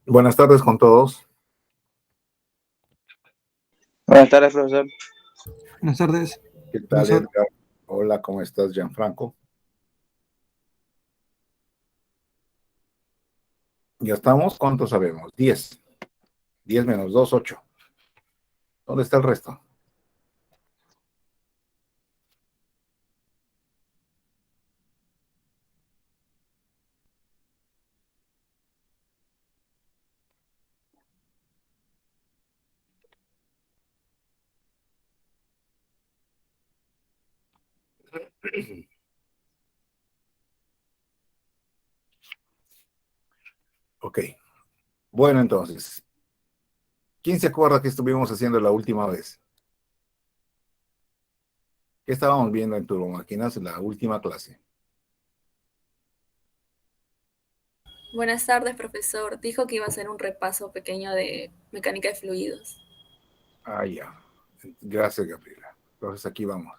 Buenas tardes con todos. Buenas tardes, profesor. Buenas tardes, ¿Qué tal, profesor. Edgar? Hola, ¿cómo estás, Gianfranco? ¿Ya estamos? ¿Cuántos sabemos? 10. 10 menos 2, 8. ¿Dónde está el resto? Ok. Bueno, entonces, ¿quién se acuerda que estuvimos haciendo la última vez? ¿Qué estábamos viendo en turbomáquinas en la última clase? Buenas tardes, profesor. Dijo que iba a hacer un repaso pequeño de mecánica de fluidos. Ah, ya. Gracias, Gabriela. Entonces, aquí vamos.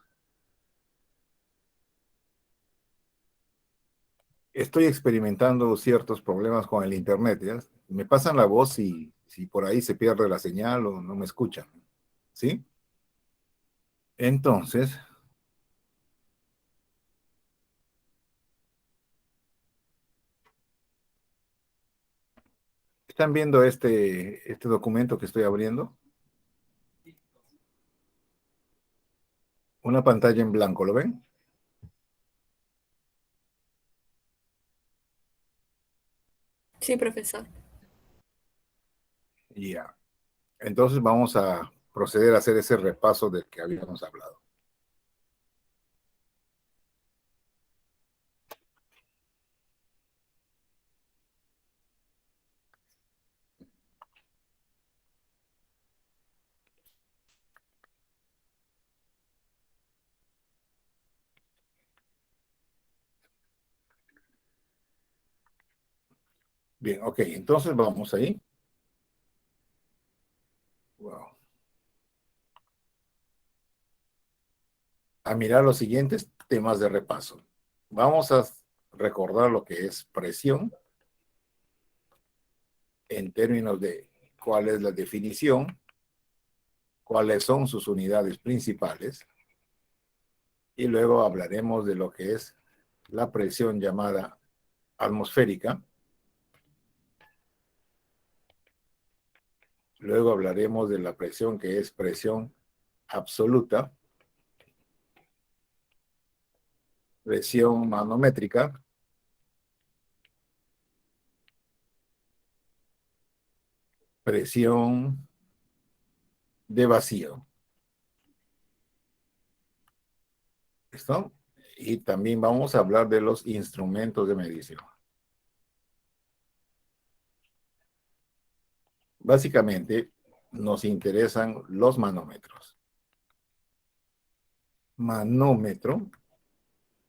Estoy experimentando ciertos problemas con el internet, ¿ya? Me pasan la voz si por ahí se pierde la señal o no me escuchan, ¿sí? Entonces, ¿están viendo este documento que estoy abriendo? Una pantalla en blanco, ¿lo ven? Sí, profesor. Ya. Entonces vamos a proceder a hacer ese repaso del que habíamos hablado. Bien, ok, entonces vamos ahí. Wow. A mirar los siguientes temas de repaso. Vamos a recordar lo que es presión en términos de cuál es la definición, cuáles son sus unidades principales, y luego hablaremos de lo que es la presión llamada atmosférica. Luego hablaremos de la presión que es presión absoluta, presión manométrica, presión de vacío. ¿Listo? Y también vamos a hablar de los instrumentos de medición. Básicamente, nos interesan los manómetros. Manómetro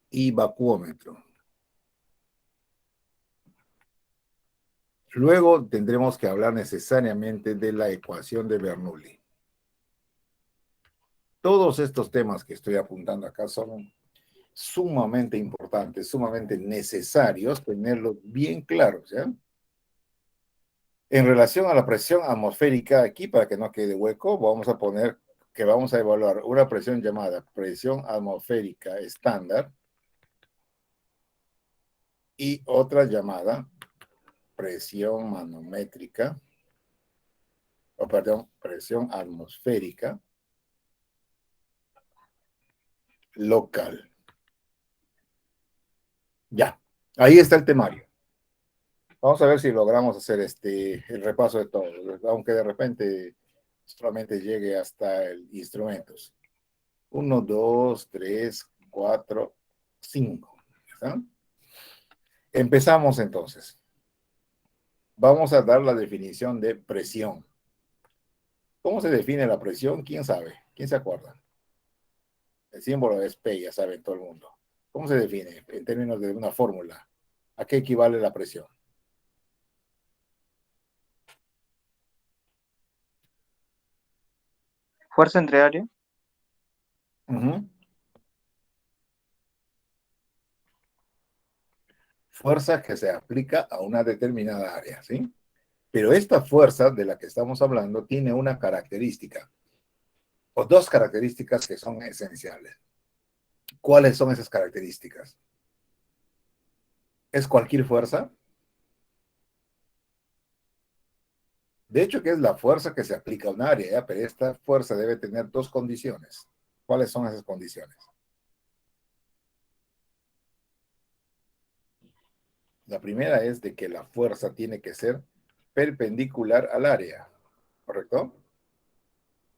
y vacuómetro. Luego tendremos que hablar necesariamente de la ecuación de Bernoulli. Todos estos temas que estoy apuntando acá son sumamente importantes, sumamente necesarios tenerlos bien claros, ¿ya? En relación a la presión atmosférica, aquí para que no quede hueco, vamos a poner que vamos a evaluar una presión llamada presión atmosférica estándar y otra llamada presión manométrica, o perdón, presión atmosférica local. Ya, ahí está el temario. Vamos a ver si logramos hacer el repaso de todo, aunque de repente solamente llegue hasta el instrumentos. 1, 2, 3, 4, 5. ¿Está? Empezamos entonces. Vamos a dar la definición de presión. ¿Cómo se define la presión? ¿Quién sabe? ¿Quién se acuerda? El símbolo es P, ya sabe todo el mundo. ¿Cómo se define en términos de una fórmula? ¿A qué equivale la presión? Fuerza entre área. Fuerza que se aplica a una determinada área, ¿sí? Pero esta fuerza de la que estamos hablando tiene una característica, o dos características que son esenciales. ¿Cuáles son esas características? ¿Es cualquier fuerza? De hecho, que es la fuerza que se aplica a un área, ¿ya? Pero esta fuerza debe tener dos condiciones. ¿Cuáles son esas condiciones? La primera es de que la fuerza tiene que ser perpendicular al área, ¿correcto?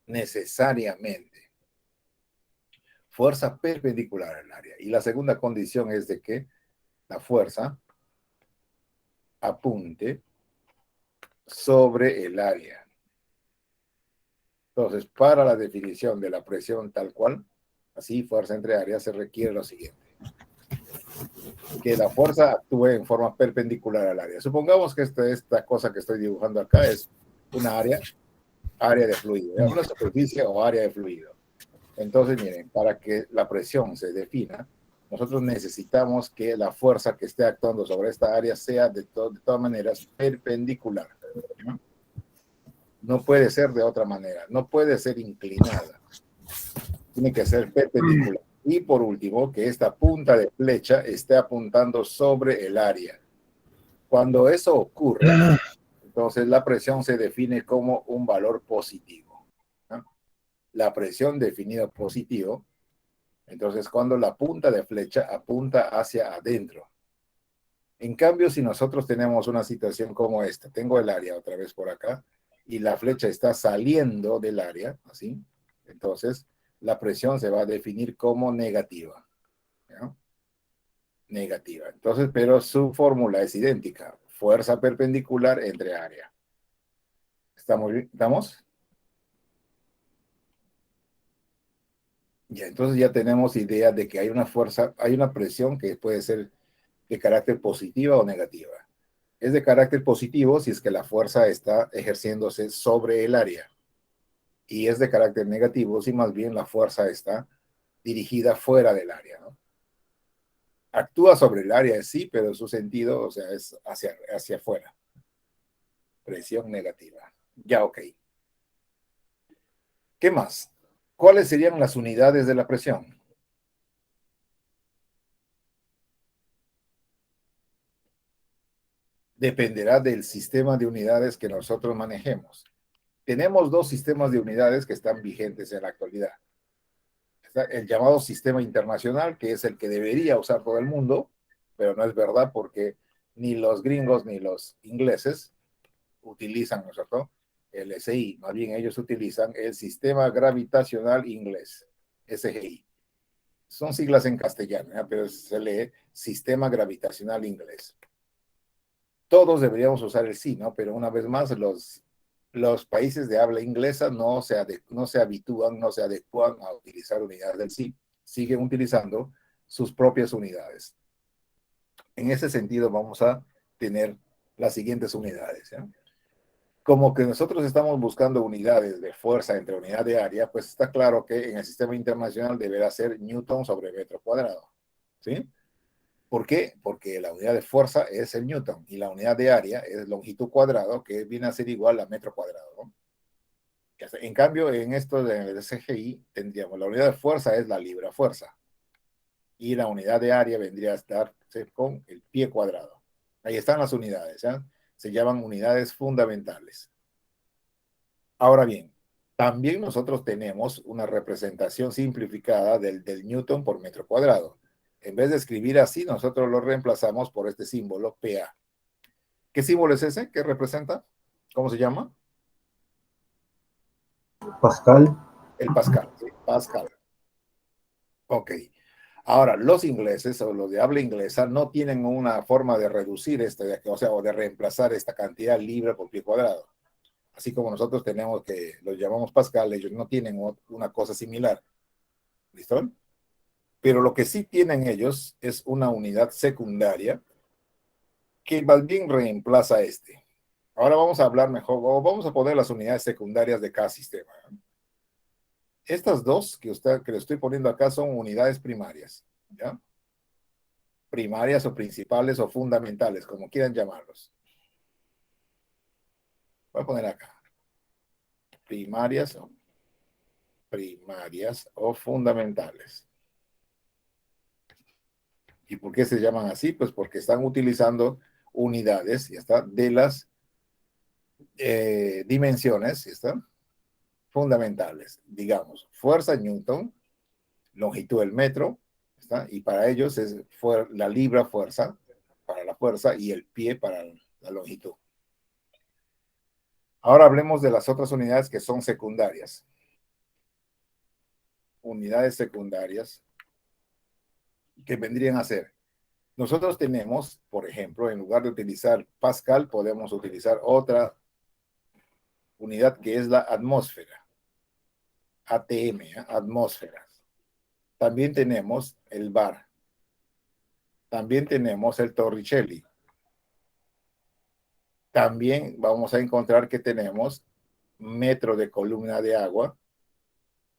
Necesariamente. Fuerza perpendicular al área. Y la segunda condición es de que la fuerza apunte sobre el área. Entonces, para la definición de la presión tal cual, así, fuerza entre áreas, se requiere lo siguiente: que la fuerza actúe en forma perpendicular al área. Supongamos que esta cosa que estoy dibujando acá es una área de fluido, ¿ya? Una superficie o área de fluido. Entonces, miren, para que la presión se defina, nosotros necesitamos que la fuerza que esté actuando sobre esta área sea de todas maneras perpendicular, ¿no? No puede ser de otra manera, no puede ser inclinada, tiene que ser perpendicular. Y por último, que esta punta de flecha esté apuntando sobre el área. Cuando eso ocurre, entonces la presión se define como un valor positivo, ¿no? La presión definida positivo, entonces cuando la punta de flecha apunta hacia adentro. En cambio, si nosotros tenemos una situación como esta, tengo el área otra vez por acá, y la flecha está saliendo del área, así, entonces la presión se va a definir como negativa, ¿no? Negativa. Entonces, pero su fórmula es idéntica: fuerza perpendicular entre área. ¿Estamos bien? ¿Estamos? Ya, entonces ya tenemos idea de que hay una fuerza, hay una presión que puede ser de carácter positiva o negativa. Es de carácter positivo si es que la fuerza está ejerciéndose sobre el área, y es de carácter negativo si más bien la fuerza está dirigida fuera del área, ¿no? Actúa sobre el área, sí, pero su sentido, o sea, es hacia afuera. Presión negativa. Ya, ok. ¿Qué más? ¿Cuáles serían las unidades de la presión? Dependerá del sistema de unidades que nosotros manejemos. Tenemos dos sistemas de unidades que están vigentes en la actualidad. Está el llamado sistema internacional, que es el que debería usar todo el mundo, pero no es verdad porque ni los gringos ni los ingleses utilizan, ¿no es cierto?, el SI. Más bien ellos utilizan el sistema gravitacional inglés, SGI. Son siglas en castellano, ¿eh? Pero se lee sistema gravitacional inglés. Todos deberíamos usar el sí, ¿no? Pero una vez más, los países de habla inglesa no se habitúan, no se adecuan a utilizar unidades del sí. Siguen utilizando sus propias unidades. En ese sentido, vamos a tener las siguientes unidades, ¿ya? Como que nosotros estamos buscando unidades de fuerza entre unidad de área, pues está claro que en el sistema internacional deberá ser Newton sobre metro cuadrado, ¿sí? ¿Por qué? Porque la unidad de fuerza es el Newton y la unidad de área es longitud cuadrado, que viene a ser igual a metro cuadrado, ¿no? En cambio, en esto del CGI tendríamos la unidad de fuerza es la libra fuerza y la unidad de área vendría a estar con el pie cuadrado. Ahí están las unidades, ¿ya? Se llaman unidades fundamentales. Ahora bien, también nosotros tenemos una representación simplificada del Newton por metro cuadrado. En vez de escribir así, nosotros lo reemplazamos por este símbolo PA. ¿Qué símbolo es ese? ¿Qué representa? ¿Cómo se llama? Pascal. El Pascal, ¿sí? Pascal. Ok. Ahora, los ingleses o los de habla inglesa no tienen una forma de reducir o sea, o de reemplazar esta cantidad libre por pie cuadrado. Así como nosotros tenemos que los llamamos Pascal, ellos no tienen una cosa similar. ¿Listo? Pero lo que sí tienen ellos es una unidad secundaria que más bien reemplaza este. Ahora vamos a hablar mejor, o vamos a poner las unidades secundarias de cada sistema. Estas dos que le estoy poniendo acá son unidades primarias, ¿ya? Primarias o principales o fundamentales, como quieran llamarlos. Voy a poner acá. Primarias o fundamentales. ¿Y por qué se llaman así? Pues porque están utilizando unidades, ¿ya está? De las dimensiones, ¿ya está? Fundamentales. Digamos, fuerza Newton, longitud del metro, ¿está? Y para ellos es la libra fuerza, para la fuerza, y el pie para la longitud. Ahora hablemos de las otras unidades que son secundarias. Unidades secundarias que vendrían a ser. Nosotros tenemos, por ejemplo, en lugar de utilizar Pascal, podemos utilizar otra unidad que es la atmósfera. ATM, atmósferas. También tenemos el bar. También tenemos el Torricelli. También vamos a encontrar que tenemos metro de columna de agua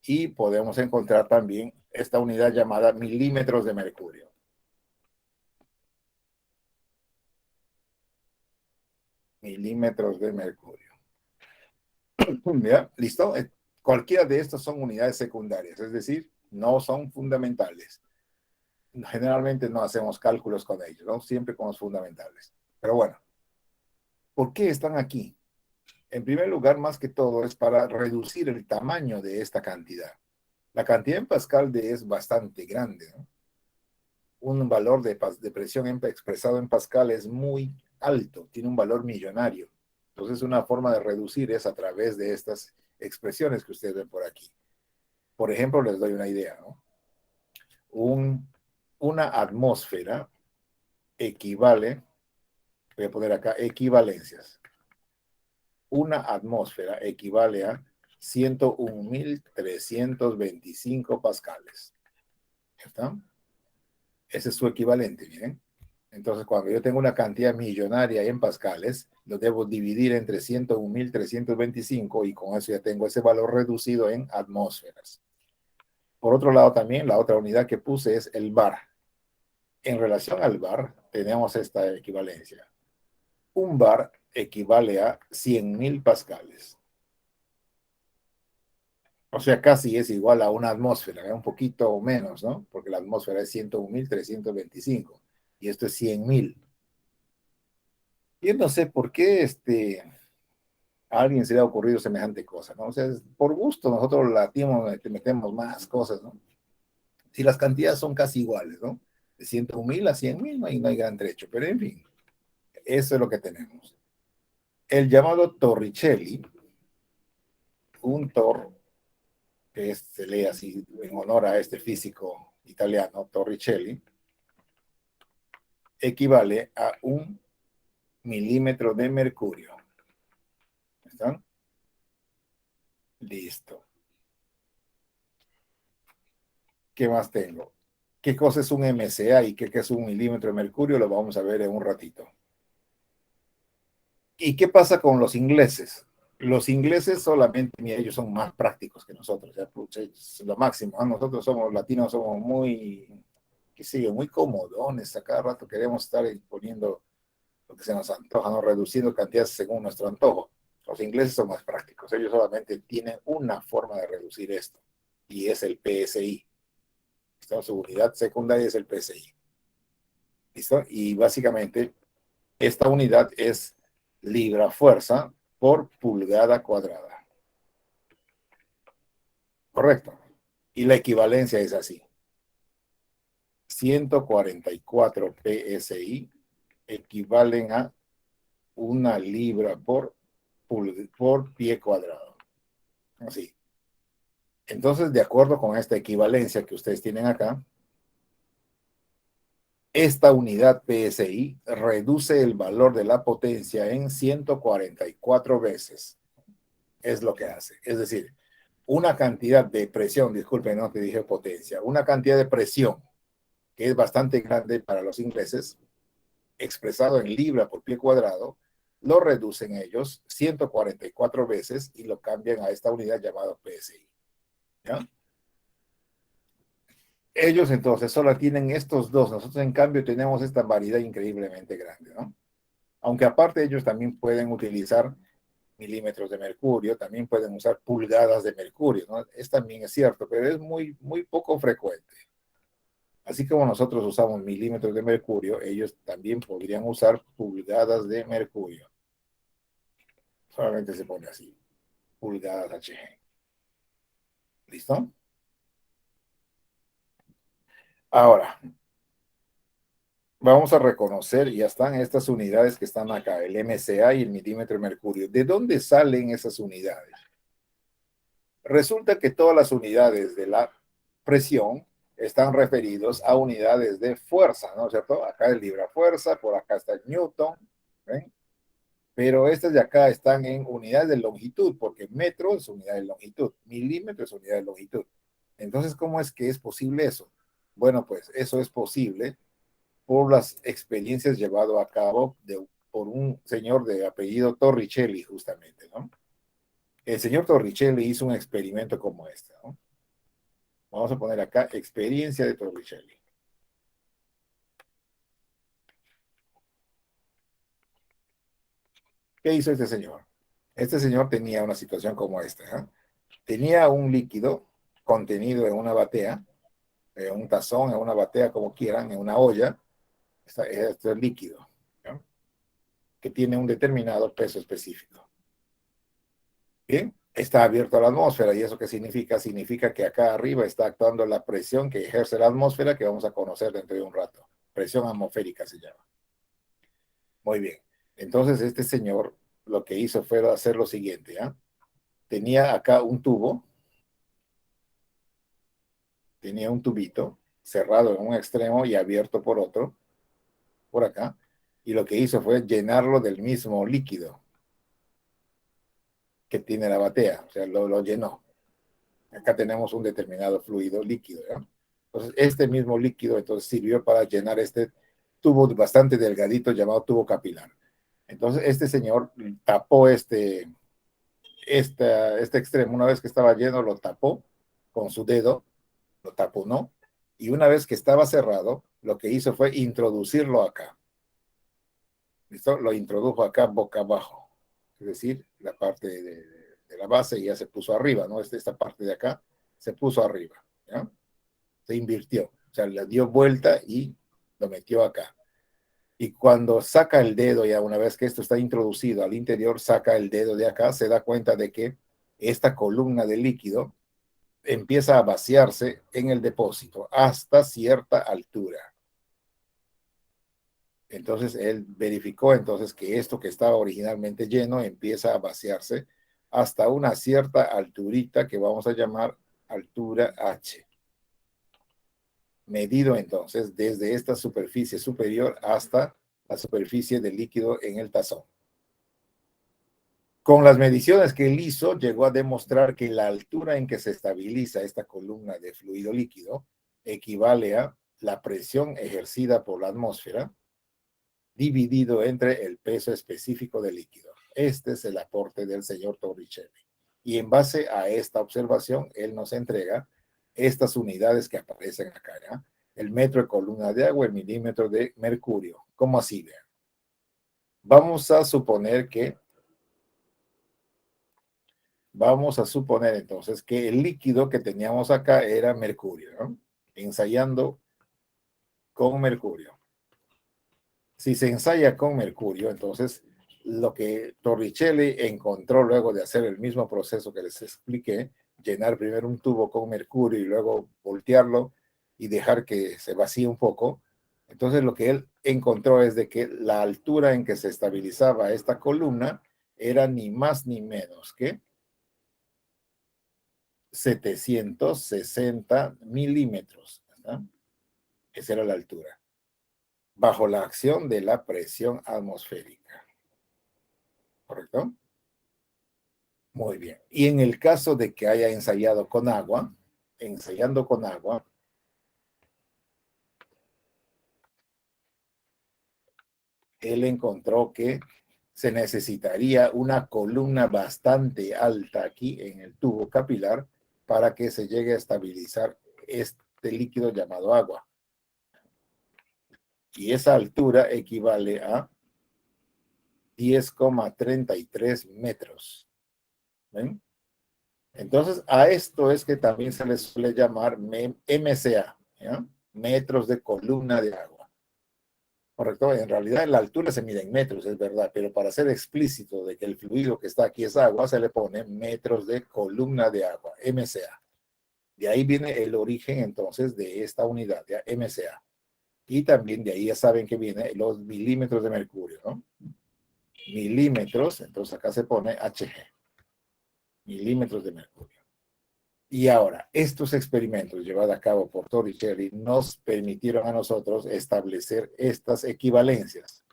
y podemos encontrar también esta unidad llamada milímetros de mercurio. Milímetros de mercurio. ¿Ya? ¿Listo? Cualquiera de estas son unidades secundarias, es decir, no son fundamentales. Generalmente no hacemos cálculos con ellos, ¿no? Siempre con los fundamentales. Pero bueno, ¿por qué están aquí? En primer lugar, más que todo, es para reducir el tamaño de esta cantidad. La cantidad en Pascal es bastante grande, ¿no? Un valor de presión expresado en Pascal es muy alto, tiene un valor millonario. Entonces, una forma de reducir es a través de estas expresiones que ustedes ven por aquí. Por ejemplo, les doy una idea, ¿no? Una atmósfera equivale, voy a poner acá equivalencias. Una atmósfera equivale a 101.325 pascales. ¿Ya está? Ese es su equivalente, miren. Entonces, cuando yo tengo una cantidad millonaria en pascales, lo debo dividir entre 101.325 y con eso ya tengo ese valor reducido en atmósferas. Por otro lado, también la otra unidad que puse es el bar. En relación al bar, tenemos esta equivalencia. Un bar equivale a 100.000 pascales. O sea, casi es igual a una atmósfera, un poquito menos, ¿no? Porque la atmósfera es 101.325 y esto es 100.000. Yo no sé por qué a alguien se le ha ocurrido semejante cosa, ¿no? O sea, por gusto nosotros latimos, metemos más cosas, ¿no? Si las cantidades son casi iguales, ¿no? De 101.000 a 100.000 no hay gran trecho, pero en fin, eso es lo que tenemos. El llamado Torricelli, un Tor, que se lee así en honor a este físico italiano, Torricelli, equivale a 1 milímetro de mercurio. ¿Están? Listo. ¿Qué más tengo? ¿Qué cosa es un MCA y qué es un milímetro de mercurio? Lo vamos a ver en un ratito. ¿Y qué pasa con los ingleses? Los ingleses solamente, mira, ellos son más prácticos que nosotros, ya, pucha, es lo máximo, ¿no? Nosotros somos latinos, somos muy, qué sé yo, muy comodones, a cada rato queremos estar poniendo lo que se nos antoja, ¿no? Reduciendo cantidades según nuestro antojo. Los ingleses son más prácticos, ellos solamente tienen una forma de reducir esto, y es el PSI. Su unidad secundaria es el PSI. ¿Listo? Y básicamente esta unidad es libra fuerza por pulgada cuadrada. Correcto. Y la equivalencia es así. 144 PSI equivalen a una libra por pie cuadrado. Así. Entonces, de acuerdo con esta equivalencia que ustedes tienen acá, esta unidad PSI reduce el valor de la potencia en 144 veces. Es lo que hace. Es decir, una cantidad de presión, disculpen, no te dije potencia, una cantidad de presión que es bastante grande para los ingleses, expresado en libra por pie cuadrado, lo reducen ellos 144 veces y lo cambian a esta unidad llamada PSI. ¿Ya? Ellos entonces solo tienen estos dos, nosotros en cambio tenemos esta variedad increíblemente grande, ¿no? Aunque aparte ellos también pueden utilizar milímetros de mercurio, también pueden usar pulgadas de mercurio, ¿no? También es cierto, pero es muy, muy poco frecuente. Así como nosotros usamos milímetros de mercurio, ellos también podrían usar pulgadas de mercurio. Solamente se pone así, pulgadas HG. ¿Listo? Ahora, vamos a reconocer, ya están estas unidades que están acá, el MCA y el milímetro de mercurio. ¿De dónde salen esas unidades? Resulta que todas las unidades de la presión están referidos a unidades de fuerza, ¿no es cierto? Acá es libra fuerza, por acá está el newton, ¿ven? Pero estas de acá están en unidades de longitud, porque metro es unidad de longitud, milímetro es unidad de longitud. Entonces, ¿cómo es que es posible eso? Bueno, pues eso es posible por las experiencias llevadas a cabo por un señor de apellido Torricelli, justamente, ¿no? El señor Torricelli hizo un experimento como este, ¿no? Vamos a poner acá experiencia de Torricelli. ¿Qué hizo este señor? Este señor tenía una situación como esta, ¿eh? Tenía un líquido contenido en una batea, en un tazón, en una batea, como quieran, en una olla. Este es líquido, ¿no? Que tiene un determinado peso específico. Bien, está abierto a la atmósfera. ¿Y eso qué significa? Significa que acá arriba está actuando la presión que ejerce la atmósfera, que vamos a conocer dentro de un rato. Presión atmosférica se llama. Muy bien. Entonces, este señor lo que hizo fue hacer lo siguiente, ¿eh? Tenía acá un tubo, tenía un tubito cerrado en un extremo y abierto por otro, por acá, y lo que hizo fue llenarlo del mismo líquido que tiene la batea, o sea, lo llenó. Acá tenemos un determinado fluido líquido, ¿no? Entonces, este mismo líquido entonces sirvió para llenar este tubo bastante delgadito llamado tubo capilar. Entonces, este señor tapó este extremo, una vez que estaba lleno, lo tapó con su dedo, lo taponó, y una vez que estaba cerrado, lo que hizo fue introducirlo acá. ¿Listo? Lo introdujo acá boca abajo, es decir, la parte de la base ya se puso arriba, ¿no? Esta parte de acá se puso arriba, ¿ya? Se invirtió, o sea, le dio vuelta y lo metió acá. Y cuando saca el dedo, ya una vez que esto está introducido al interior, saca el dedo de acá, se da cuenta de que esta columna de líquido empieza a vaciarse en el depósito hasta cierta altura. Entonces él verificó entonces que esto que estaba originalmente lleno empieza a vaciarse hasta una cierta alturita que vamos a llamar altura H. Medido entonces desde esta superficie superior hasta la superficie del líquido en el tazón. Con las mediciones que él hizo, llegó a demostrar que la altura en que se estabiliza esta columna de fluido líquido equivale a la presión ejercida por la atmósfera dividido entre el peso específico del líquido. Este es el aporte del señor Torricelli. Y en base a esta observación, él nos entrega estas unidades que aparecen acá, ¿ya? El metro de columna de agua, el milímetro de mercurio. ¿Cómo así? Vean. Vamos a suponer entonces que el líquido que teníamos acá era mercurio, ¿no? Ensayando con mercurio. Si se ensaya con mercurio, entonces lo que Torricelli encontró luego de hacer el mismo proceso que les expliqué, llenar primero un tubo con mercurio y luego voltearlo y dejar que se vacíe un poco. Entonces lo que él encontró es de que la altura en que se estabilizaba esta columna era ni más ni menos que 760 milímetros, ¿verdad? Esa era la altura, bajo la acción de la presión atmosférica. ¿Correcto? Muy bien. Y en el caso de que haya ensayado con agua, ensayando con agua, él encontró que se necesitaría una columna bastante alta aquí en el tubo capilar para que se llegue a estabilizar este líquido llamado agua. Y esa altura equivale a 10,33 metros. ¿Ven? Entonces, a esto es que también se le suele llamar MCA, ¿ya? Metros de columna de agua. Correcto, en realidad la altura se mide en metros, es verdad, pero para ser explícito de que el fluido que está aquí es agua, se le pone metros de columna de agua, MCA. De ahí viene el origen entonces de esta unidad, ya, MCA. Y también de ahí ya saben que vienen los milímetros de mercurio, ¿no? Milímetros, entonces acá se pone HG, milímetros de mercurio. Y ahora, estos experimentos llevados a cabo por Torricelli nos permitieron a nosotros establecer estas equivalencias.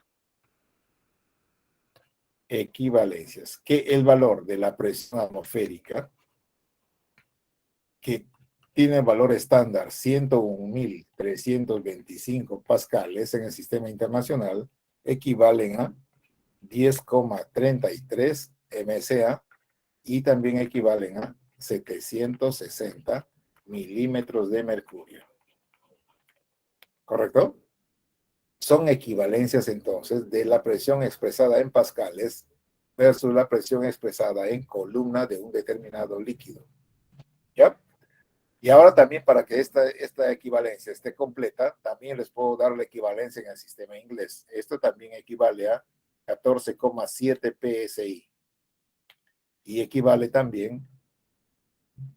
Equivalencias, que el valor de la presión atmosférica, que tiene valor estándar 101.325 pascales en el sistema internacional, equivalen a 10,33 MCA y también equivalen a 760 milímetros de mercurio. ¿Correcto? Son equivalencias entonces de la presión expresada en pascales versus la presión expresada en columna de un determinado líquido. ¿Ya? Y ahora también para que esta equivalencia esté completa, también les puedo dar la equivalencia en el sistema inglés. Esto también equivale a 14,7 PSI. Y equivale también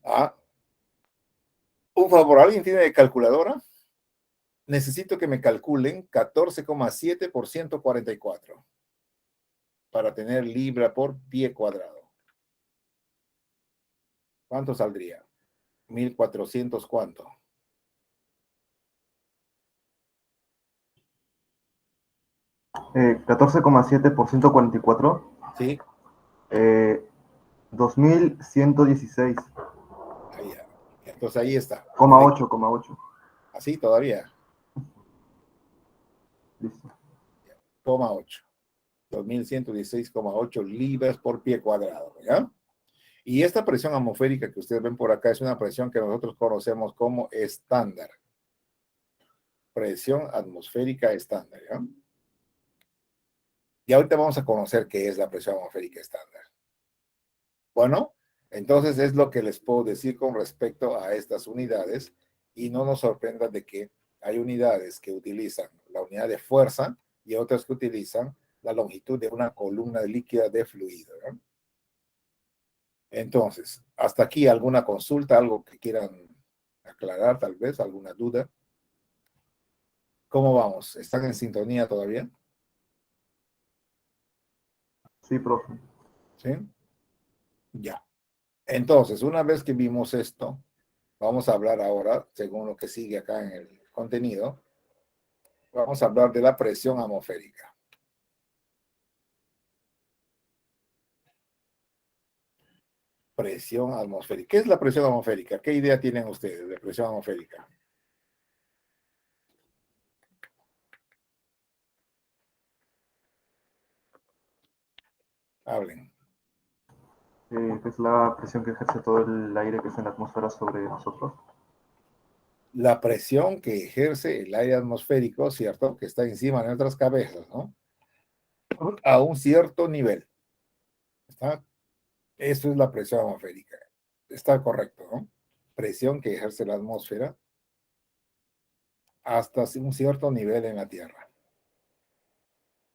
a... Un favor, ¿alguien tiene calculadora? Necesito que me calculen 14,7 por 144 para tener libra por pie cuadrado. ¿Cuánto saldría? 1400, ¿cuánto? Eh, 14,7 por 144. Sí, 2116. ahí ya. Entonces ahí está. Coma Perfecto. 8,8. Así todavía. Listo. 8. 2116,8 libras por pie cuadrado, ¿ya? Y esta presión atmosférica que ustedes ven por acá es una presión que nosotros conocemos como estándar. Presión atmosférica estándar, ¿ya? Y ahorita vamos a conocer qué es la presión atmosférica estándar. Bueno, entonces es lo que les puedo decir con respecto a estas unidades y no nos sorprendan de que hay unidades que utilizan la unidad de fuerza y otras que utilizan la longitud de una columna líquida de fluido, ¿no? Entonces, hasta aquí alguna consulta, algo que quieran aclarar, tal vez, alguna duda. ¿Cómo vamos? ¿Están en sintonía todavía? Sí, profe. ¿Sí? Ya. Entonces, una vez que vimos esto, vamos a hablar ahora, según lo que sigue acá en el contenido, vamos a hablar de la presión atmosférica. Presión atmosférica. ¿Qué es la presión atmosférica? ¿Qué idea tienen ustedes de presión atmosférica? Hablen. Es la presión que ejerce todo el aire que está en la atmósfera sobre nosotros. La presión que ejerce el aire atmosférico, ¿cierto? Que está encima de nuestras cabezas, ¿no? A un cierto nivel. ¿Está? Eso es la presión atmosférica. Está correcto, ¿no? Presión que ejerce la atmósfera hasta un cierto nivel en la Tierra.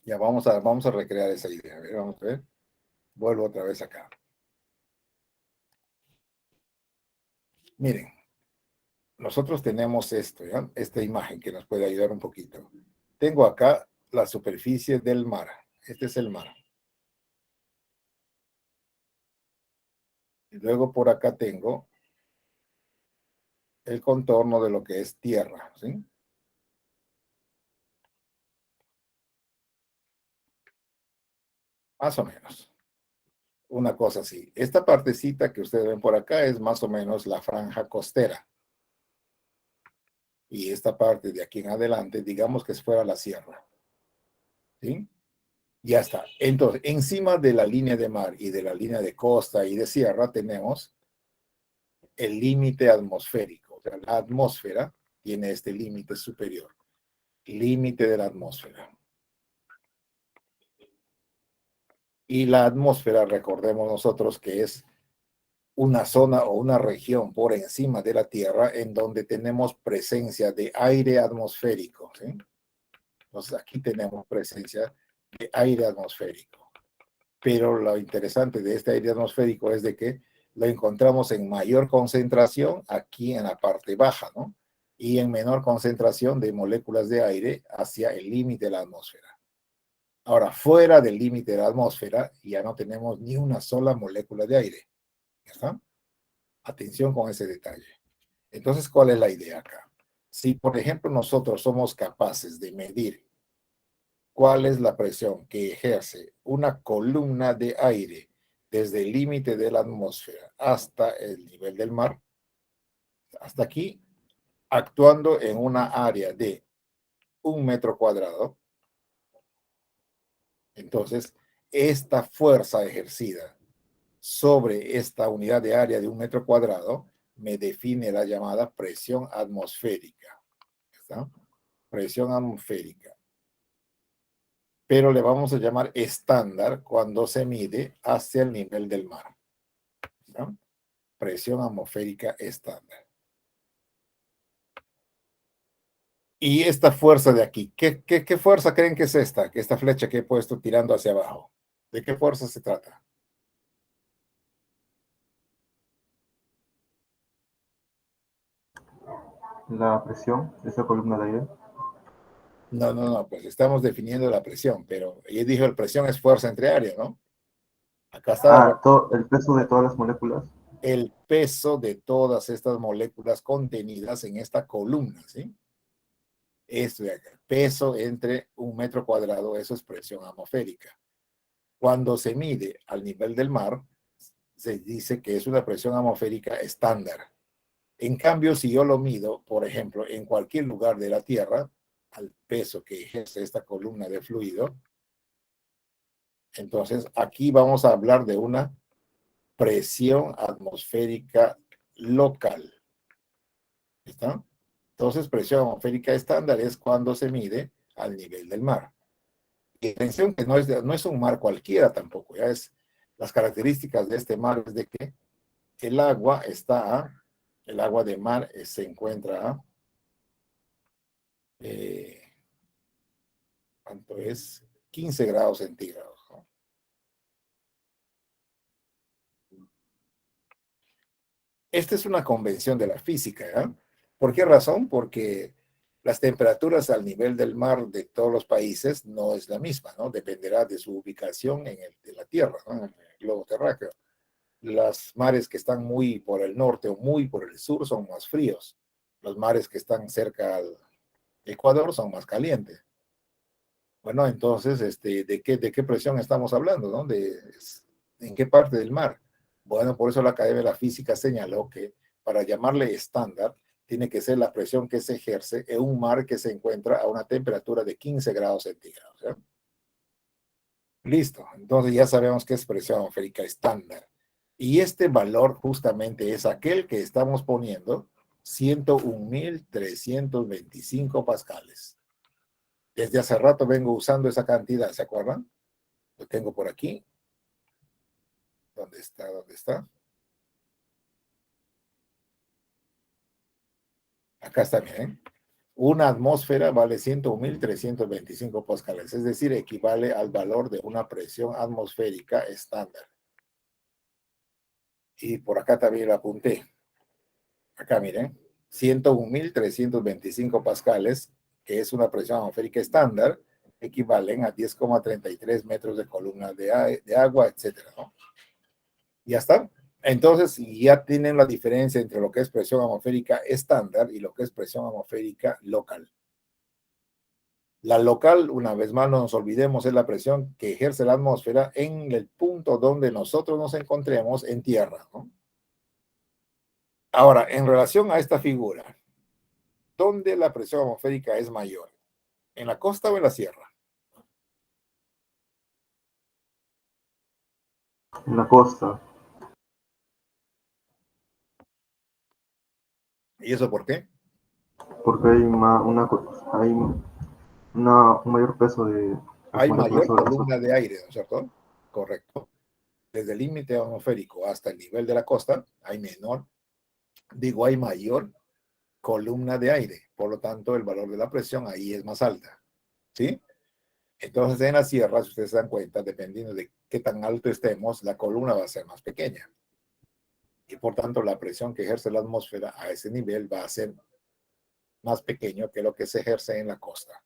Ya vamos a recrear esa idea. A ver, vamos a ver. Vuelvo otra vez acá. Miren, nosotros tenemos esto, ¿ya? Esta imagen que nos puede ayudar un poquito. Tengo acá la superficie del mar. Este es el mar. Y luego por acá tengo el contorno de lo que es tierra, ¿sí? Más o menos. Una cosa así. Esta partecita que ustedes ven por acá es más o menos la franja costera. Y esta parte de aquí en adelante, digamos que fuera la sierra. ¿Sí? Ya está. Entonces, encima de la línea de mar y de la línea de costa y de sierra tenemos el límite atmosférico. O sea, la atmósfera tiene este límite superior. Límite de la atmósfera. Y la atmósfera, recordemos nosotros que es una zona o una región por encima de la Tierra en donde tenemos presencia de aire atmosférico, ¿sí? Entonces aquí tenemos presencia de aire atmosférico. Pero lo interesante de este aire atmosférico es de que lo encontramos en mayor concentración aquí en la parte baja, ¿no? Y en menor concentración de moléculas de aire hacia el límite de la atmósfera. Ahora, fuera del límite de la atmósfera ya no tenemos ni una sola molécula de aire. ¿Está? Atención con ese detalle. Entonces, ¿cuál es la idea acá? Si, por ejemplo, nosotros somos capaces de medir cuál es la presión que ejerce una columna de aire desde el límite de la atmósfera hasta el nivel del mar, hasta aquí, actuando en una área de 1 metro cuadrado, entonces, esta fuerza ejercida sobre esta unidad de área de 1 metro cuadrado me define la llamada presión atmosférica. ¿Está? Presión atmosférica. Pero le vamos a llamar estándar cuando se mide hacia el nivel del mar. ¿Está? Presión atmosférica estándar. Y esta fuerza de aquí, ¿qué fuerza creen que es esta? Que esta flecha que he puesto tirando hacia abajo. ¿De qué fuerza se trata? La presión de esa columna de aire. No, pues estamos definiendo la presión, pero ella dijo la presión es fuerza entre área, ¿no? Acá está El peso de todas las moléculas. el peso de todas estas moléculas contenidas en esta columna, ¿sí? Esto de acá, peso entre 1 metro cuadrado, eso es presión atmosférica. Cuando se mide al nivel del mar, se dice que es una presión atmosférica estándar. En cambio, si yo lo mido, por ejemplo, en cualquier lugar de la Tierra, al peso que ejerce esta columna de fluido, entonces aquí vamos a hablar de una presión atmosférica local. ¿Está? Entonces, presión atmosférica estándar es cuando se mide al nivel del mar. Y atención que no es un mar cualquiera tampoco, ya es las características de este mar es de que el agua el agua de mar se encuentra ¿cuánto es? 15 grados centígrados, ¿no? Esta es una convención de la física, ¿ya? ¿Por qué razón? Porque las temperaturas al nivel del mar de todos los países no es la misma, ¿no? Dependerá de su ubicación de la Tierra, ¿no? En el globo terráqueo. Los mares que están muy por el norte o muy por el sur son más fríos. Los mares que están cerca al Ecuador son más calientes. Bueno, entonces, ¿de qué presión estamos hablando, no? ¿En qué parte del mar? Bueno, por eso la Academia de la Física señaló que para llamarle estándar, tiene que ser la presión que se ejerce en un mar que se encuentra a una temperatura de 15 grados centígrados. ¿Sí? Listo, entonces ya sabemos qué es presión atmosférica estándar. Y este valor justamente es aquel que estamos poniendo 101.325 pascales. Desde hace rato vengo usando esa cantidad, ¿se acuerdan? Lo tengo por aquí. ¿Dónde está? ¿Dónde está? Acá está, miren. Una atmósfera vale 101.325 pascales, es decir, equivale al valor de una presión atmosférica estándar. Y por acá también lo apunté. Acá, miren. 101.325 pascales, que es una presión atmosférica estándar, equivalen a 10,33 metros de columna de agua, etcétera, ¿no? Ya está. Entonces, ya tienen la diferencia entre lo que es presión atmosférica estándar y lo que es presión atmosférica local. La local, una vez más, no nos olvidemos, es la presión que ejerce la atmósfera en el punto donde nosotros nos encontremos en tierra, ¿no? Ahora, en relación a esta figura, ¿dónde la presión atmosférica es mayor? ¿En la costa o en la sierra? En la costa. ¿Y eso por qué? Porque un mayor peso de las Hay moléculas mayor sobre nosotros. columna de aire, ¿no es cierto? correcto. Desde el límite atmosférico hasta el nivel de la costa, hay mayor columna de aire. Por lo tanto, el valor de la presión ahí es más alta. ¿Sí? Entonces, en la sierra, si ustedes se dan cuenta, dependiendo de qué tan alto estemos, la columna va a ser más pequeña. Y por tanto, la presión que ejerce la atmósfera a ese nivel va a ser más pequeño que lo que se ejerce en la costa.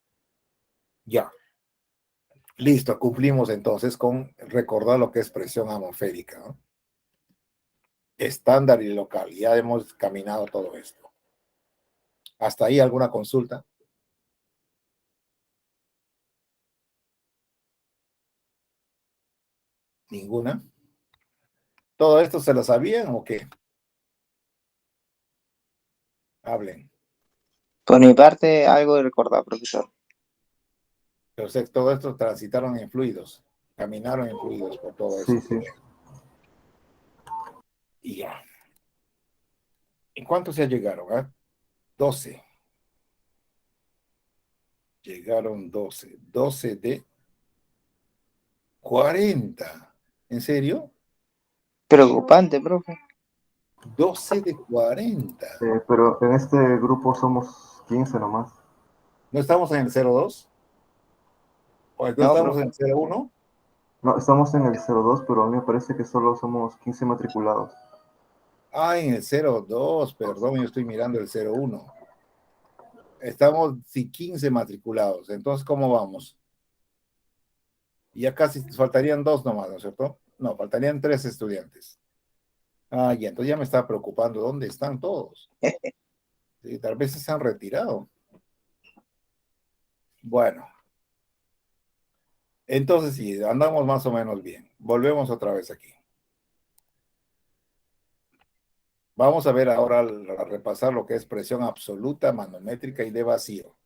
Ya. Listo, cumplimos entonces con recordar lo que es presión atmosférica, ¿no? Estándar y local. Ya hemos caminado todo esto. ¿Hasta ahí alguna consulta? ¿Ninguna? ¿Todo esto se lo sabían o qué? Hablen. Por mi parte, algo de recordar, profesor. Entonces, todo esto transitaron en fluidos, caminaron en fluidos por todo Sí, eso. sí. Y ya. ¿En cuánto se llegaron? 12. Llegaron 12. 12 de 40. ¿En serio? Preocupante, profe. 12 de 40. Pero en este grupo somos 15 nomás. ¿No estamos en el 02? ¿O entonces No, estamos en profe. el 01? No, estamos en el 02, pero a mí me parece que solo somos 15 matriculados. En el 02, perdón, yo estoy mirando el 01. Estamos 15 matriculados. Entonces, ¿cómo vamos? Ya casi faltarían 2 nomás, ¿no es cierto? No, faltarían 3 estudiantes. Ya, entonces ya me estaba preocupando. ¿Dónde están todos? Sí, tal vez se han retirado. Bueno, entonces sí, andamos más o menos bien. Volvemos otra vez aquí. Vamos a ver ahora, a repasar lo que es presión absoluta, manométrica y de vacío.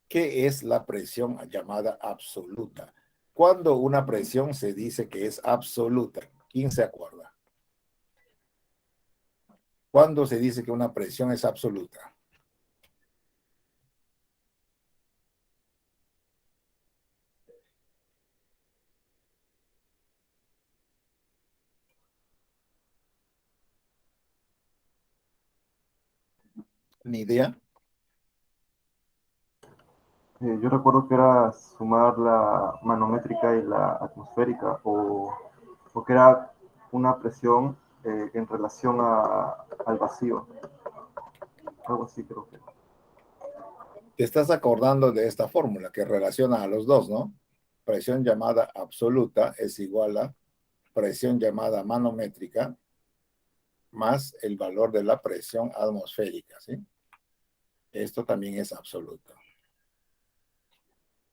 ¿Qué es la presión llamada absoluta? Cuando una presión se dice que es absoluta, ¿quién se acuerda? ¿Cuándo se dice que una presión es absoluta? ¿Ni idea? Yo recuerdo que era sumar la manométrica y la atmosférica, o que era una presión en relación al vacío. Algo así creo que. Te estás acordando de esta fórmula que relaciona a los dos, ¿no? Presión llamada absoluta es igual a presión llamada manométrica más el valor de la presión atmosférica, ¿sí? Esto también es absoluto.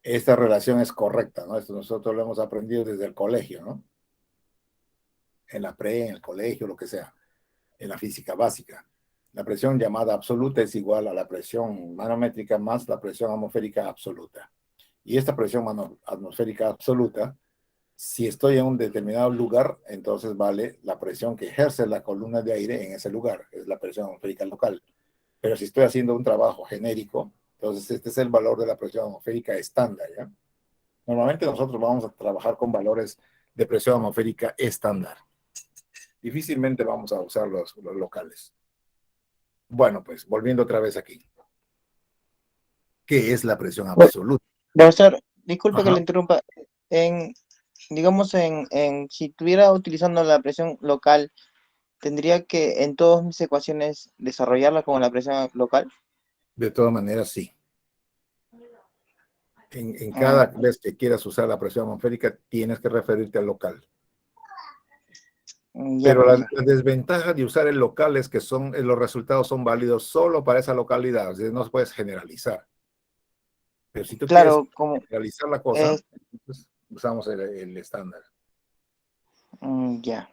Esta relación es correcta, ¿no? Esto nosotros lo hemos aprendido desde el colegio, ¿no? En la en el colegio, lo que sea, en la física básica. La presión llamada absoluta es igual a la presión manométrica más la presión atmosférica absoluta. Y esta presión atmosférica absoluta, si estoy en un determinado lugar, entonces vale la presión que ejerce la columna de aire en ese lugar, es la presión atmosférica local. Pero si estoy haciendo un trabajo genérico, entonces este es el valor de la presión atmosférica estándar, ¿ya? Normalmente nosotros vamos a trabajar con valores de presión atmosférica estándar. Difícilmente vamos a usar los locales. Bueno, pues volviendo otra vez aquí. ¿Qué es la presión Bueno, absoluta? profesor, disculpe que Ajá. le interrumpa. Digamos, si estuviera utilizando la presión local, ¿tendría que en todas mis ecuaciones desarrollarla con la presión local? De todas maneras, sí. En cada Mm, vez que quieras usar la presión atmosférica, tienes que referirte al local. ya, Pero la profesor. desventaja de usar el local es que los resultados son válidos solo para esa localidad. Es decir, no puedes generalizar. Pero si tú quieres Claro, como generalizar la cosa, es, entonces usamos el estándar. ya.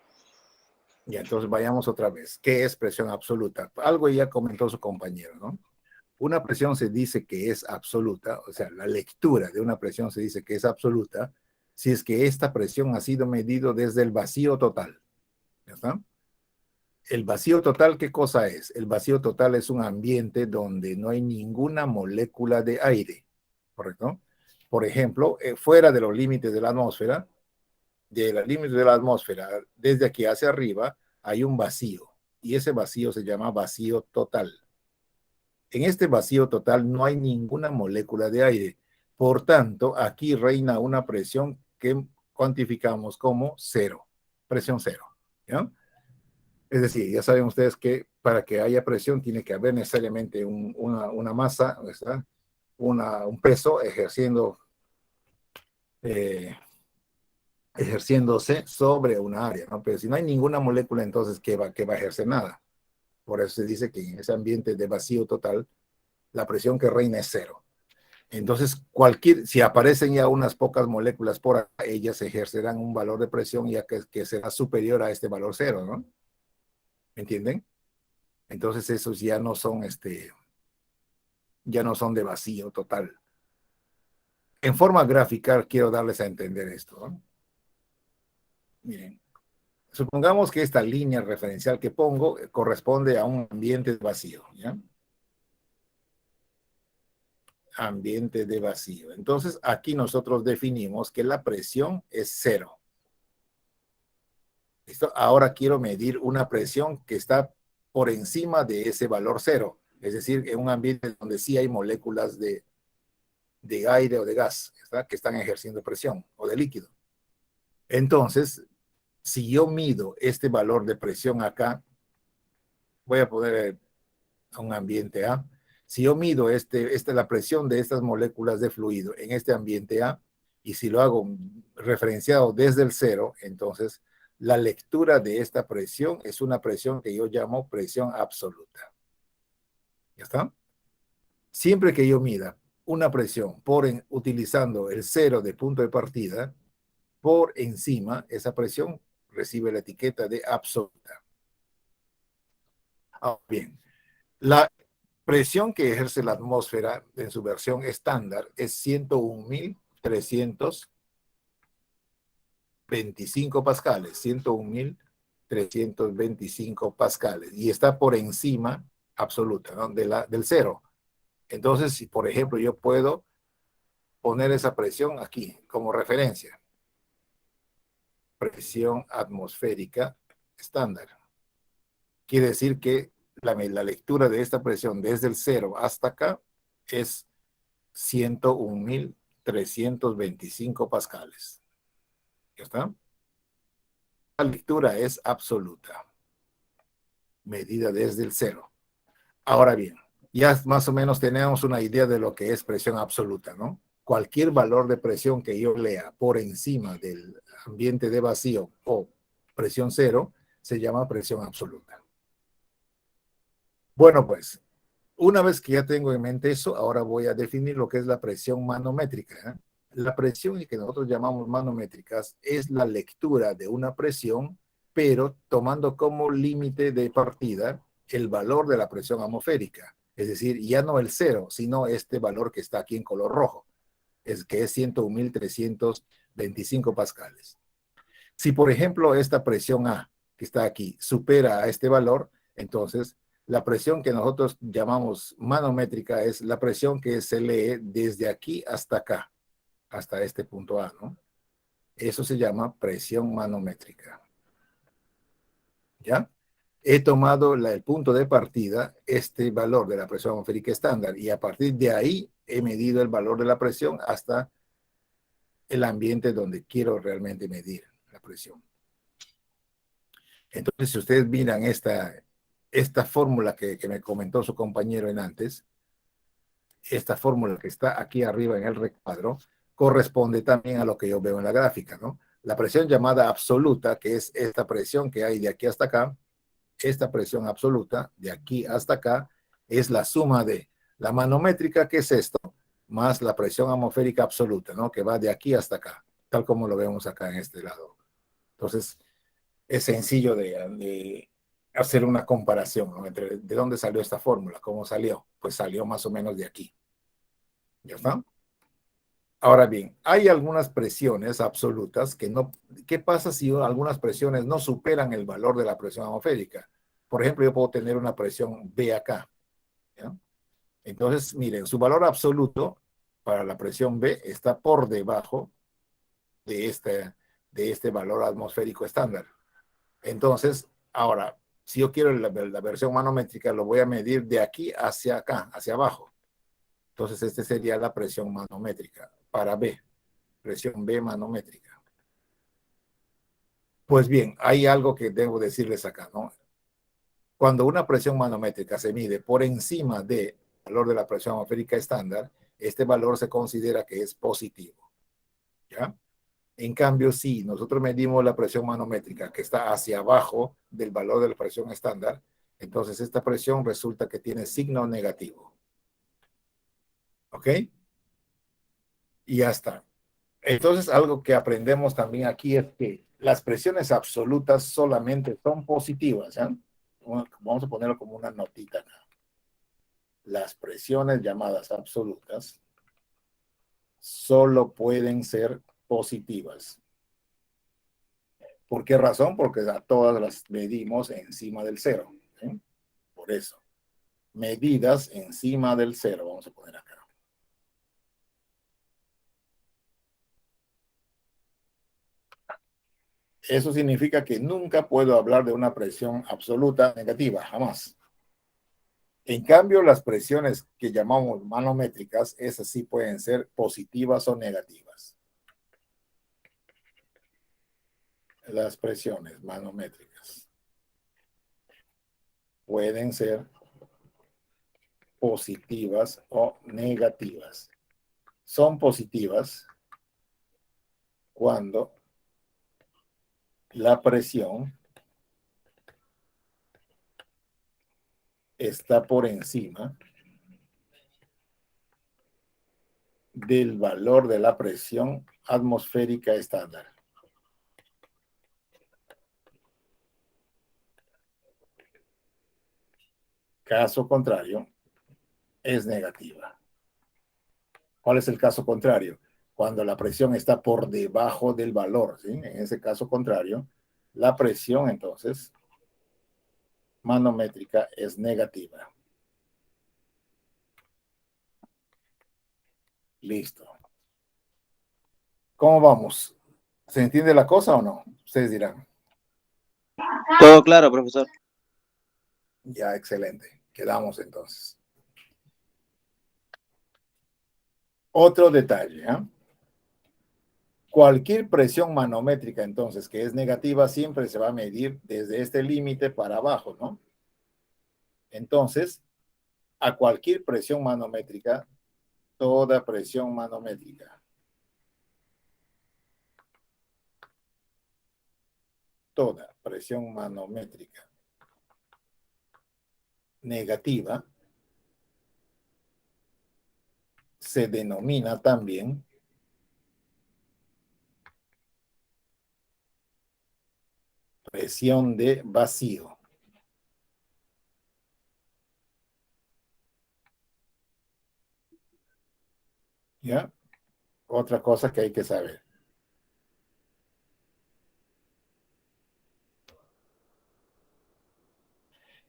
Y entonces vayamos otra vez. ¿Qué es presión absoluta? Algo ya comentó su compañero, ¿no? Una presión se dice que es absoluta, o sea, la lectura de una presión se dice que es absoluta, si es que esta presión ha sido medido desde el vacío total. ¿Ya está? El vacío total, ¿qué cosa es? El vacío total es un ambiente donde no hay ninguna molécula de aire, ¿correcto? por ejemplo, fuera de los límites de la atmósfera, desde aquí hacia arriba, hay un vacío, y ese vacío se llama vacío total. En este vacío total no hay ninguna molécula de aire. Por tanto, aquí reina una presión que cuantificamos como cero, presión cero, ¿ya? Es decir, ya saben ustedes que para que haya presión tiene que haber necesariamente una masa, ¿verdad? Un peso ejerciéndose sobre una área, ¿no? Pero si no hay ninguna molécula, entonces, ¿qué va a ejercer nada? Por eso se dice que en ese ambiente de vacío total, la presión que reina es cero. Entonces, si aparecen ya unas pocas moléculas por ahí, ellas ejercerán un valor de presión ya que será superior a este valor cero, ¿no? ¿Me entienden? Entonces, esos ya no son de vacío total. En forma gráfica, quiero darles a entender esto, ¿no? Miren, supongamos que esta línea referencial que pongo corresponde a un ambiente vacío, ¿ya? Ambiente de vacío. Entonces, aquí nosotros definimos que la presión es cero. ¿Listo? Ahora quiero medir una presión que está por encima de ese valor cero, es decir, en un ambiente donde sí hay moléculas de aire o de gas, ¿está? Que están ejerciendo presión, o de líquido. Entonces, si yo mido este valor de presión acá, voy a poner a un ambiente A. Si yo mido la presión de estas moléculas de fluido en este ambiente A, y si lo hago referenciado desde el cero, entonces la lectura de esta presión es una presión que yo llamo presión absoluta. ¿Ya está? Siempre que yo mida una presión utilizando el cero de punto de partida, por encima, esa presión recibe la etiqueta de absoluta. Ahora bien, la presión que ejerce la atmósfera en su versión estándar es 101.325 pascales, 101.325 pascales, y está por encima absoluta, ¿no? Del cero. Entonces, si por ejemplo yo puedo poner esa presión aquí como referencia, presión atmosférica estándar, quiere decir que la lectura de esta presión desde el cero hasta acá es 101.325 pascales. ¿Ya está? La lectura es absoluta, medida desde el cero. Ahora bien, ya más o menos tenemos una idea de lo que es presión absoluta, ¿no? Cualquier valor de presión que yo lea por encima del ambiente de vacío o presión cero se llama presión absoluta. Bueno, pues, una vez que ya tengo en mente eso, ahora voy a definir lo que es la presión manométrica, ¿eh? La presión que nosotros llamamos manométricas es la lectura de una presión, pero tomando como límite de partida el valor de la presión atmosférica. Es decir, ya no el cero, sino este valor que está aquí en color rojo, que es 101.325 pascales. Si, por ejemplo, esta presión A, que está aquí, supera a este valor, entonces la presión que nosotros llamamos manométrica es la presión que se lee desde aquí hasta acá, hasta este punto A, ¿no? Eso se llama presión manométrica. ¿Ya? He tomado el punto de partida, este valor de la presión atmosférica estándar, y a partir de ahí he medido el valor de la presión hasta el ambiente donde quiero realmente medir la presión. Entonces, si ustedes miran esta fórmula que me comentó su compañero en antes, esta fórmula que está aquí arriba en el recuadro, corresponde también a lo que yo veo en la gráfica, ¿no? La presión llamada absoluta, que es esta presión que hay de aquí hasta acá, esta presión absoluta de aquí hasta acá, es la suma de la manométrica, que es esto, más la presión atmosférica absoluta, ¿no? Que va de aquí hasta acá, tal como lo vemos acá en este lado. Entonces, es sencillo de hacer una comparación, ¿no? Entre de dónde salió esta fórmula, cómo salió. Pues salió más o menos de aquí. ¿Ya está? Ahora bien, hay algunas presiones absolutas que no. ¿Qué pasa si algunas presiones no superan el valor de la presión atmosférica? Por ejemplo, yo puedo tener una presión B acá, ¿ya? Entonces, miren, su valor absoluto para la presión B está por debajo de este valor atmosférico estándar. Entonces, ahora, si yo quiero la versión manométrica, lo voy a medir de aquí hacia acá, hacia abajo. Entonces, esta sería la presión manométrica para B, presión B manométrica. Pues bien, hay algo que debo decirles acá, ¿no? Cuando una presión manométrica se mide por encima del valor de la presión atmosférica estándar, este valor se considera que es positivo, ¿ya? En cambio, si nosotros medimos la presión manométrica que está hacia abajo del valor de la presión estándar, entonces esta presión resulta que tiene signo negativo. ¿Ok? Y ya está. Entonces, algo que aprendemos también aquí es que las presiones absolutas solamente son positivas, ¿ya? Vamos a ponerlo como una notita acá. Las presiones llamadas absolutas solo pueden ser positivas. ¿Por qué razón? Porque a todas las medimos encima del cero, ¿sí? Por eso. Medidas encima del cero, vamos a poner acá. Eso significa que nunca puedo hablar de una presión absoluta negativa, jamás. En cambio, las presiones que llamamos manométricas, esas sí pueden ser positivas o negativas. Las presiones manométricas pueden ser positivas o negativas. Son positivas cuando la presión está por encima del valor de la presión atmosférica estándar. Caso contrario, es negativa. ¿Cuál es el caso contrario? Cuando la presión está por debajo del valor, ¿sí? En ese caso contrario, la presión entonces manométrica es negativa. Listo. ¿Cómo vamos? ¿Se entiende la cosa o no? Ustedes dirán. Todo claro, profesor. Ya, excelente. Quedamos entonces. Otro detalle, ¿eh? Cualquier presión manométrica, entonces, que es negativa, siempre se va a medir desde este límite para abajo, ¿no? Entonces, a cualquier presión manométrica, toda presión manométrica, toda presión manométrica negativa se denomina también presión de vacío. ¿Ya? Otra cosa que hay que saber.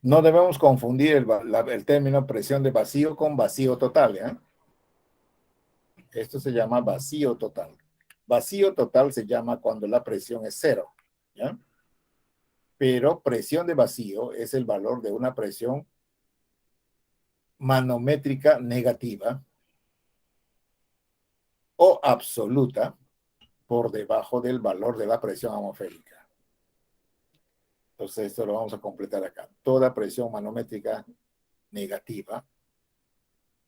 No debemos confundir el término presión de vacío con vacío total, ¿ya? Esto se llama vacío total. Vacío total se llama cuando la presión es cero, ¿ya? Pero presión de vacío es el valor de una presión manométrica negativa o absoluta por debajo del valor de la presión atmosférica. Entonces, esto lo vamos a completar acá. Toda presión manométrica negativa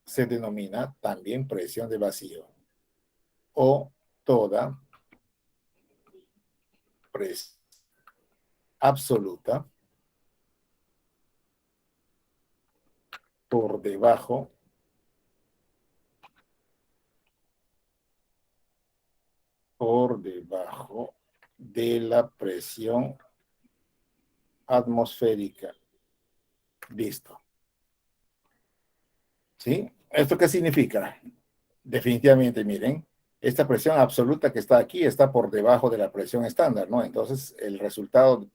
se denomina también presión de vacío o toda presión absoluta por debajo de la presión atmosférica. Listo. ¿Sí? ¿Esto qué significa? Definitivamente, miren, esta presión absoluta que está aquí está por debajo de la presión estándar, ¿no? Entonces, el resultado,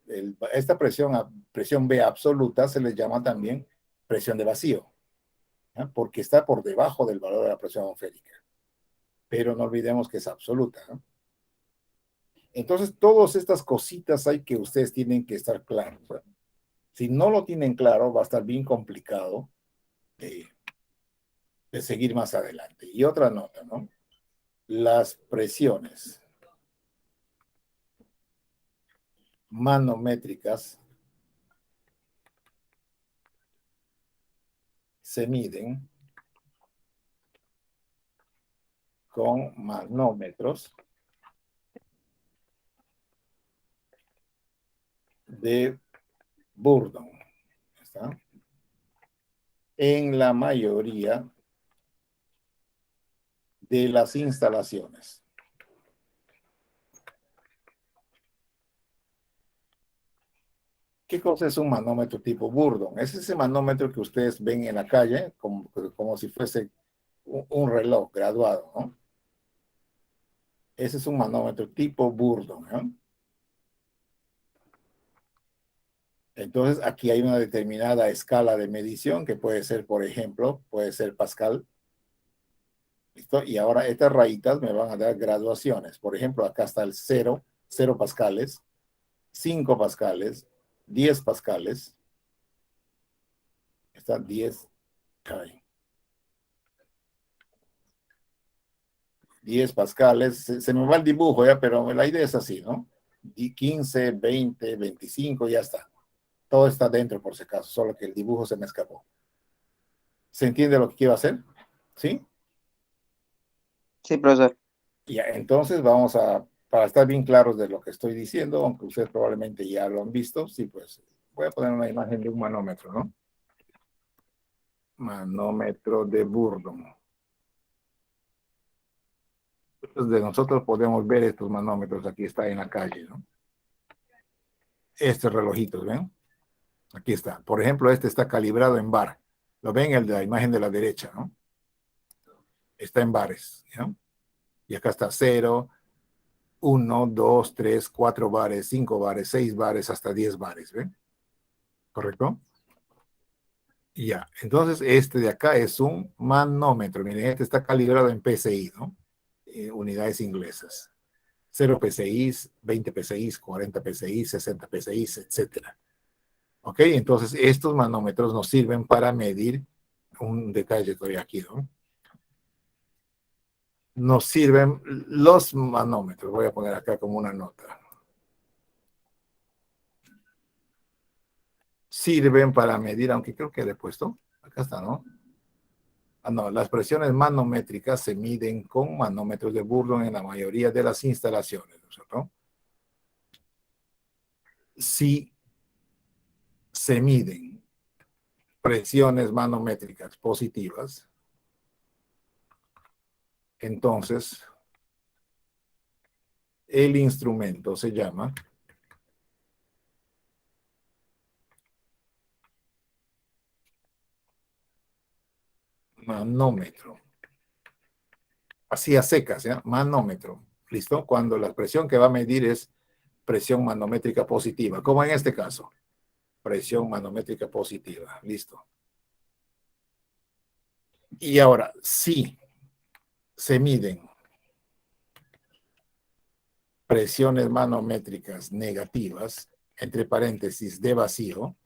esta presión B absoluta se le llama también presión de vacío, ¿ya? Porque está por debajo del valor de la presión atmosférica. pero no olvidemos que es absoluta, ¿no? Entonces, todas estas cositas hay que ustedes tienen que estar claros. Si no lo tienen claro, va a estar bien complicado de seguir más adelante. Y otra nota, ¿no? Las presiones manométricas se miden con manómetros de Bourdon. ¿Está? En la mayoría de las instalaciones. ¿Qué cosa es un manómetro tipo Bourdon? Es ese manómetro que ustedes ven en la calle como si fuese un reloj graduado, ¿no? Ese es un manómetro tipo Bourdon, ¿no? Entonces, aquí hay una determinada escala de medición que puede ser, por ejemplo, puede ser Pascal. ¿Listo? Y ahora estas rayitas me van a dar graduaciones. Por ejemplo, acá está el 0 pascales, 5 pascales, 10 pascales. Está 10. Ay, 10 pascales. Se me va el dibujo ya, pero la idea es así, ¿no? 15, 20, 25, ya está. Todo está dentro por si acaso, solo que el dibujo se me escapó. ¿Se entiende lo que quiero hacer? ¿Sí? Sí, profesor. Ya, entonces vamos para estar bien claros de lo que estoy diciendo, aunque ustedes probablemente ya lo han visto, sí, pues voy a poner una imagen de un manómetro, ¿no? Manómetro de Bourdon. Entonces, de nosotros podemos ver estos manómetros, aquí está en la calle, ¿no? Estos relojitos, ¿ven? Aquí está. Por ejemplo, este está calibrado en bar. Lo ven en la imagen de la derecha, ¿no? Está en bares, ¿no? Y acá está 0, 1, 2, 3, 4 bares, 5 bares, 6 bares, hasta 10 bares, ¿ven? ¿Correcto? Y ya, entonces este de acá es un manómetro. Miren, este está calibrado en PSI, ¿no? Unidades inglesas. 0 PSI, 20 PSI, 40 PSI, 60 PSI, etcétera. ¿Ok? Entonces estos manómetros nos sirven para medir un detalle todavía aquí, ¿no? Nos sirven los manómetros. Voy a poner acá como una nota. Sirven para medir, aunque creo que le he puesto. Acá está, ¿no? Ah, no, las presiones manométricas se miden con manómetros de Bourdon en la mayoría de las instalaciones, ¿no es cierto? Si se miden presiones manométricas positivas, entonces el instrumento se llama manómetro. Así a secas, ¿ya? Manómetro. ¿Listo? Cuando la presión que va a medir es presión manométrica positiva, como en este caso. Presión manométrica positiva. Listo. Y ahora, si se miden presiones manométricas negativas, entre paréntesis, de vacío,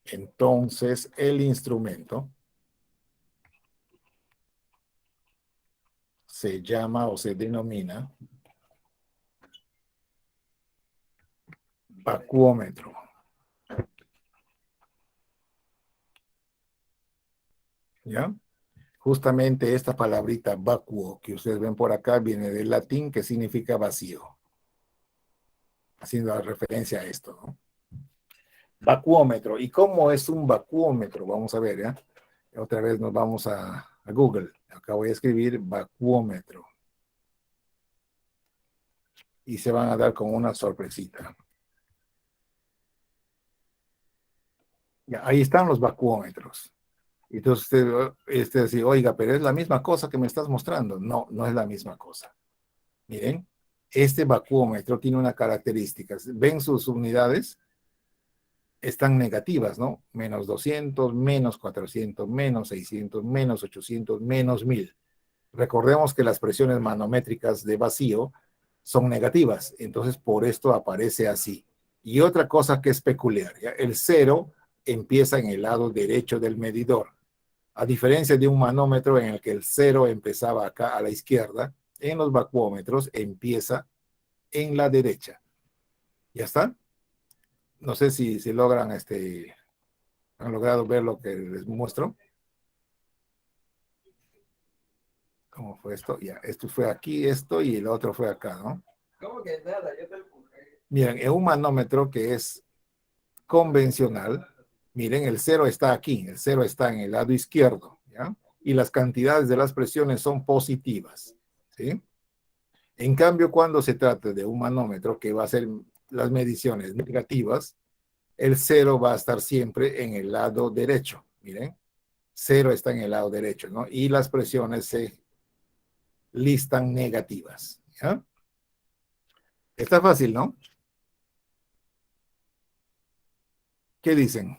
entonces el instrumento se llama o se denomina vacuómetro. ¿Ya? Justamente esta palabrita vacuo que ustedes ven por acá viene del latín que significa vacío, haciendo referencia a esto, ¿no? Vacuómetro. ¿Y cómo es un vacuómetro? Vamos a ver, ¿ya? Otra vez nos vamos a Google. Acá voy a escribir vacuómetro. Y se van a dar con una sorpresita. Ya, ahí están los vacuómetros. Entonces usted dice, oiga, pero es la misma cosa que me estás mostrando. No, no es la misma cosa. Miren, este vacuómetro tiene una característica. ¿Ven sus unidades? están negativas, ¿no? Menos 200, menos 400, menos 600, menos 800, menos 1000. Recordemos que las presiones manométricas de vacío son negativas, entonces por esto aparece así. Y otra cosa que es peculiar, ¿ya? El cero empieza en el lado derecho del medidor, a diferencia de un manómetro en el que el cero empezaba acá a la izquierda, en los vacuómetros empieza en la derecha. ¿Ya está? No sé si logran, han logrado ver lo que les muestro. ¿Cómo fue esto? Ya, esto fue aquí, esto, y el otro fue acá, ¿no? ¿Cómo que nada? Yo te empujé. Miren, en un manómetro que es convencional, miren, el cero está aquí, el cero está en el lado izquierdo, ¿ya? Y las cantidades de las presiones son positivas, ¿sí? En cambio, cuando se trata de un manómetro que va a hacer las mediciones negativas, el cero va a estar siempre en el lado derecho, miren, cero está en el lado derecho, ¿no? Y las presiones se listan negativas, ¿ya? Está fácil, ¿no? ¿Qué dicen?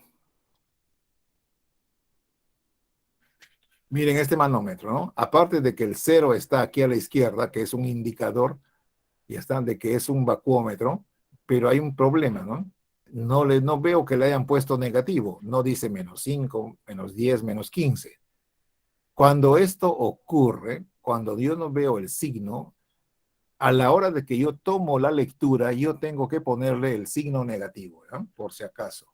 Miren este manómetro, ¿no? Aparte de que el cero está aquí a la izquierda, que es un indicador, y está de que es un vacuómetro, pero hay un problema, ¿no? No veo que le hayan puesto negativo, no dice menos 5, menos 10, menos 15. Cuando esto ocurre, cuando yo no veo el signo, a la hora de que yo tomo la lectura, yo tengo que ponerle el signo negativo, ¿no? Por si acaso.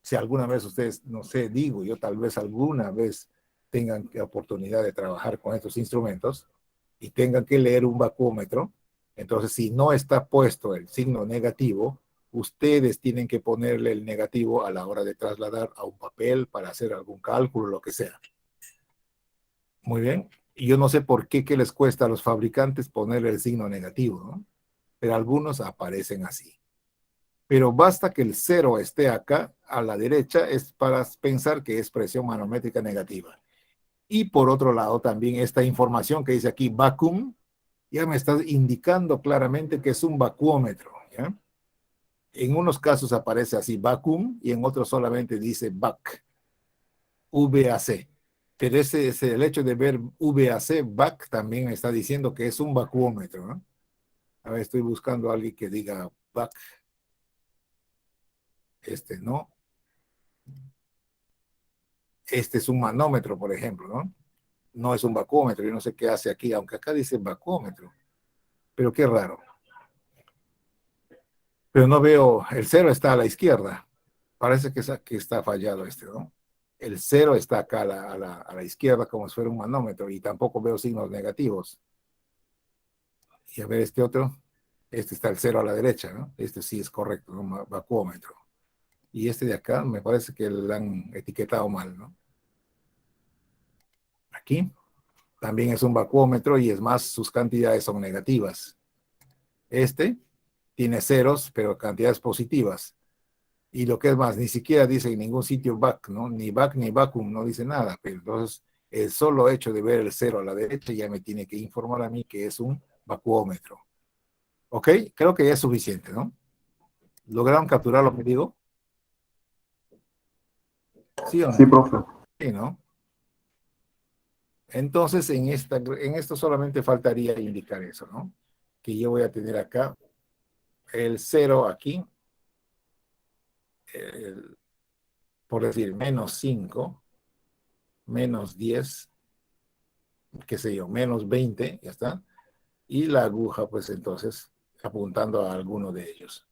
Si alguna vez ustedes, no sé, digo, yo tal vez alguna vez tengan la oportunidad de trabajar con estos instrumentos y tengan que leer un vacuómetro, entonces si no está puesto el signo negativo, ustedes tienen que ponerle el negativo a la hora de trasladar a un papel para hacer algún cálculo, lo que sea. Muy bien. Y yo no sé por qué les cuesta a los fabricantes ponerle el signo negativo, ¿no? Pero algunos aparecen así. Pero basta que el cero esté acá a la derecha es para pensar que es presión manométrica negativa. Y por otro lado también esta información que dice aquí vacuum ya me está indicando claramente que es un vacuómetro, ¿ya? En unos casos aparece así vacuum y en otros solamente dice VAC, VAC. Pero el hecho de ver VAC, VAC, también me está diciendo que es un vacuómetro, ¿no? A ver, estoy buscando a alguien que diga VAC. No. Este es un manómetro, por ejemplo, ¿no? No es un vacuómetro, yo no sé qué hace aquí, aunque acá dice vacuómetro, pero qué raro. Pero no veo, el cero está a la izquierda, parece que está fallado ¿no? El cero está acá a la izquierda como si fuera un manómetro y tampoco veo signos negativos. Y a ver este otro, este está el cero a la derecha, ¿no? Este sí es correcto, ¿no? Vacuómetro. Y este de acá me parece que lo han etiquetado mal, ¿no? Aquí también es un vacuómetro y es más, sus cantidades son negativas. Este tiene ceros, pero cantidades positivas. Y lo que es más, ni siquiera dice en ningún sitio back, ¿no? Ni back ni vacuum, no dice nada. Pero entonces, el solo hecho de ver el cero a la derecha ya me tiene que informar a mí que es un vacuómetro. ¿Ok? Creo que ya es suficiente, ¿no? ¿Lograron capturar lo que digo? ¿Sí o no? Sí, profe. Sí, ¿no? Entonces, en esto solamente faltaría indicar eso, ¿no? Que yo voy a tener acá el cero aquí, por decir, menos 5, menos 10, qué sé yo, menos 20, ya está. Y la aguja, pues entonces, apuntando a alguno de ellos.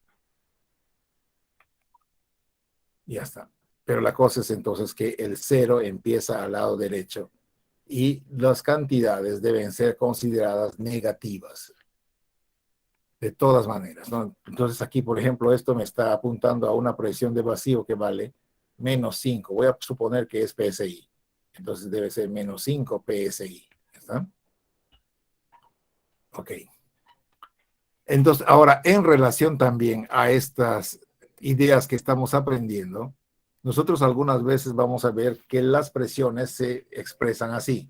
Ya está. Pero la cosa es entonces que el cero empieza al lado derecho y las cantidades deben ser consideradas negativas. De todas maneras, ¿no? Entonces aquí, por ejemplo, esto me está apuntando a una presión de vacío que vale menos 5. Voy a suponer que es PSI. Entonces debe ser menos 5 PSI. ¿Está? Ok. Entonces, ahora, en relación también a estas ideas que estamos aprendiendo, nosotros algunas veces vamos a ver que las presiones se expresan así.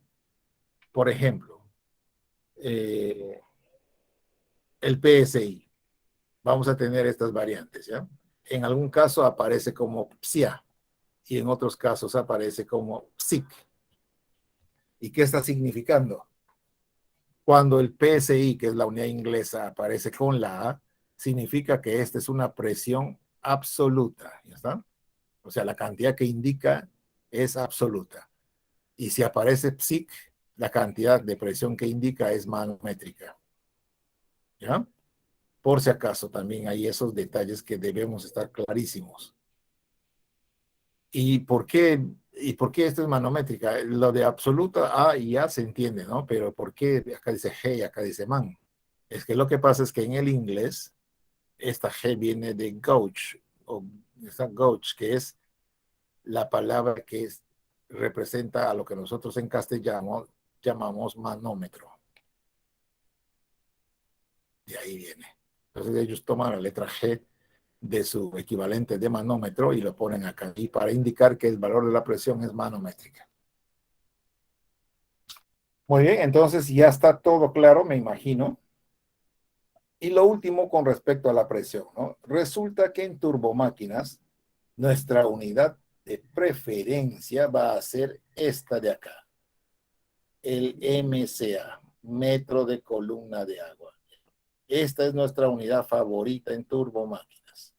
Por ejemplo, el PSI. Vamos a tener estas variantes, ¿ya? En algún caso aparece como psia y en otros casos aparece como psic. ¿Y qué está significando? Cuando el PSI, que es la unidad inglesa, aparece con la A, significa que esta es una presión absoluta. ¿Ya está? O sea, la cantidad que indica es absoluta. Y si aparece psic, la cantidad de presión que indica es manométrica. ¿Ya? Por si acaso, también hay esos detalles que debemos estar clarísimos. ¿Y por qué esto es manométrica? Lo de absoluta A y A se entiende, ¿no? Pero ¿por qué acá dice G y acá dice man? Es que lo que pasa es que en el inglés, esta G viene de gauge, o esta gauge, que es la palabra que representa a lo que nosotros en castellano llamamos manómetro. De ahí viene. Entonces ellos toman la letra G de su equivalente de manómetro y lo ponen acá, y para indicar que el valor de la presión es manométrica. Muy bien, entonces ya está todo claro, me imagino. Y lo último con respecto a la presión, ¿no? Resulta que en turbomáquinas nuestra unidad de preferencia va a ser esta de acá, el MCA, metro de columna de agua. Esta es nuestra unidad favorita en turbomáquinas.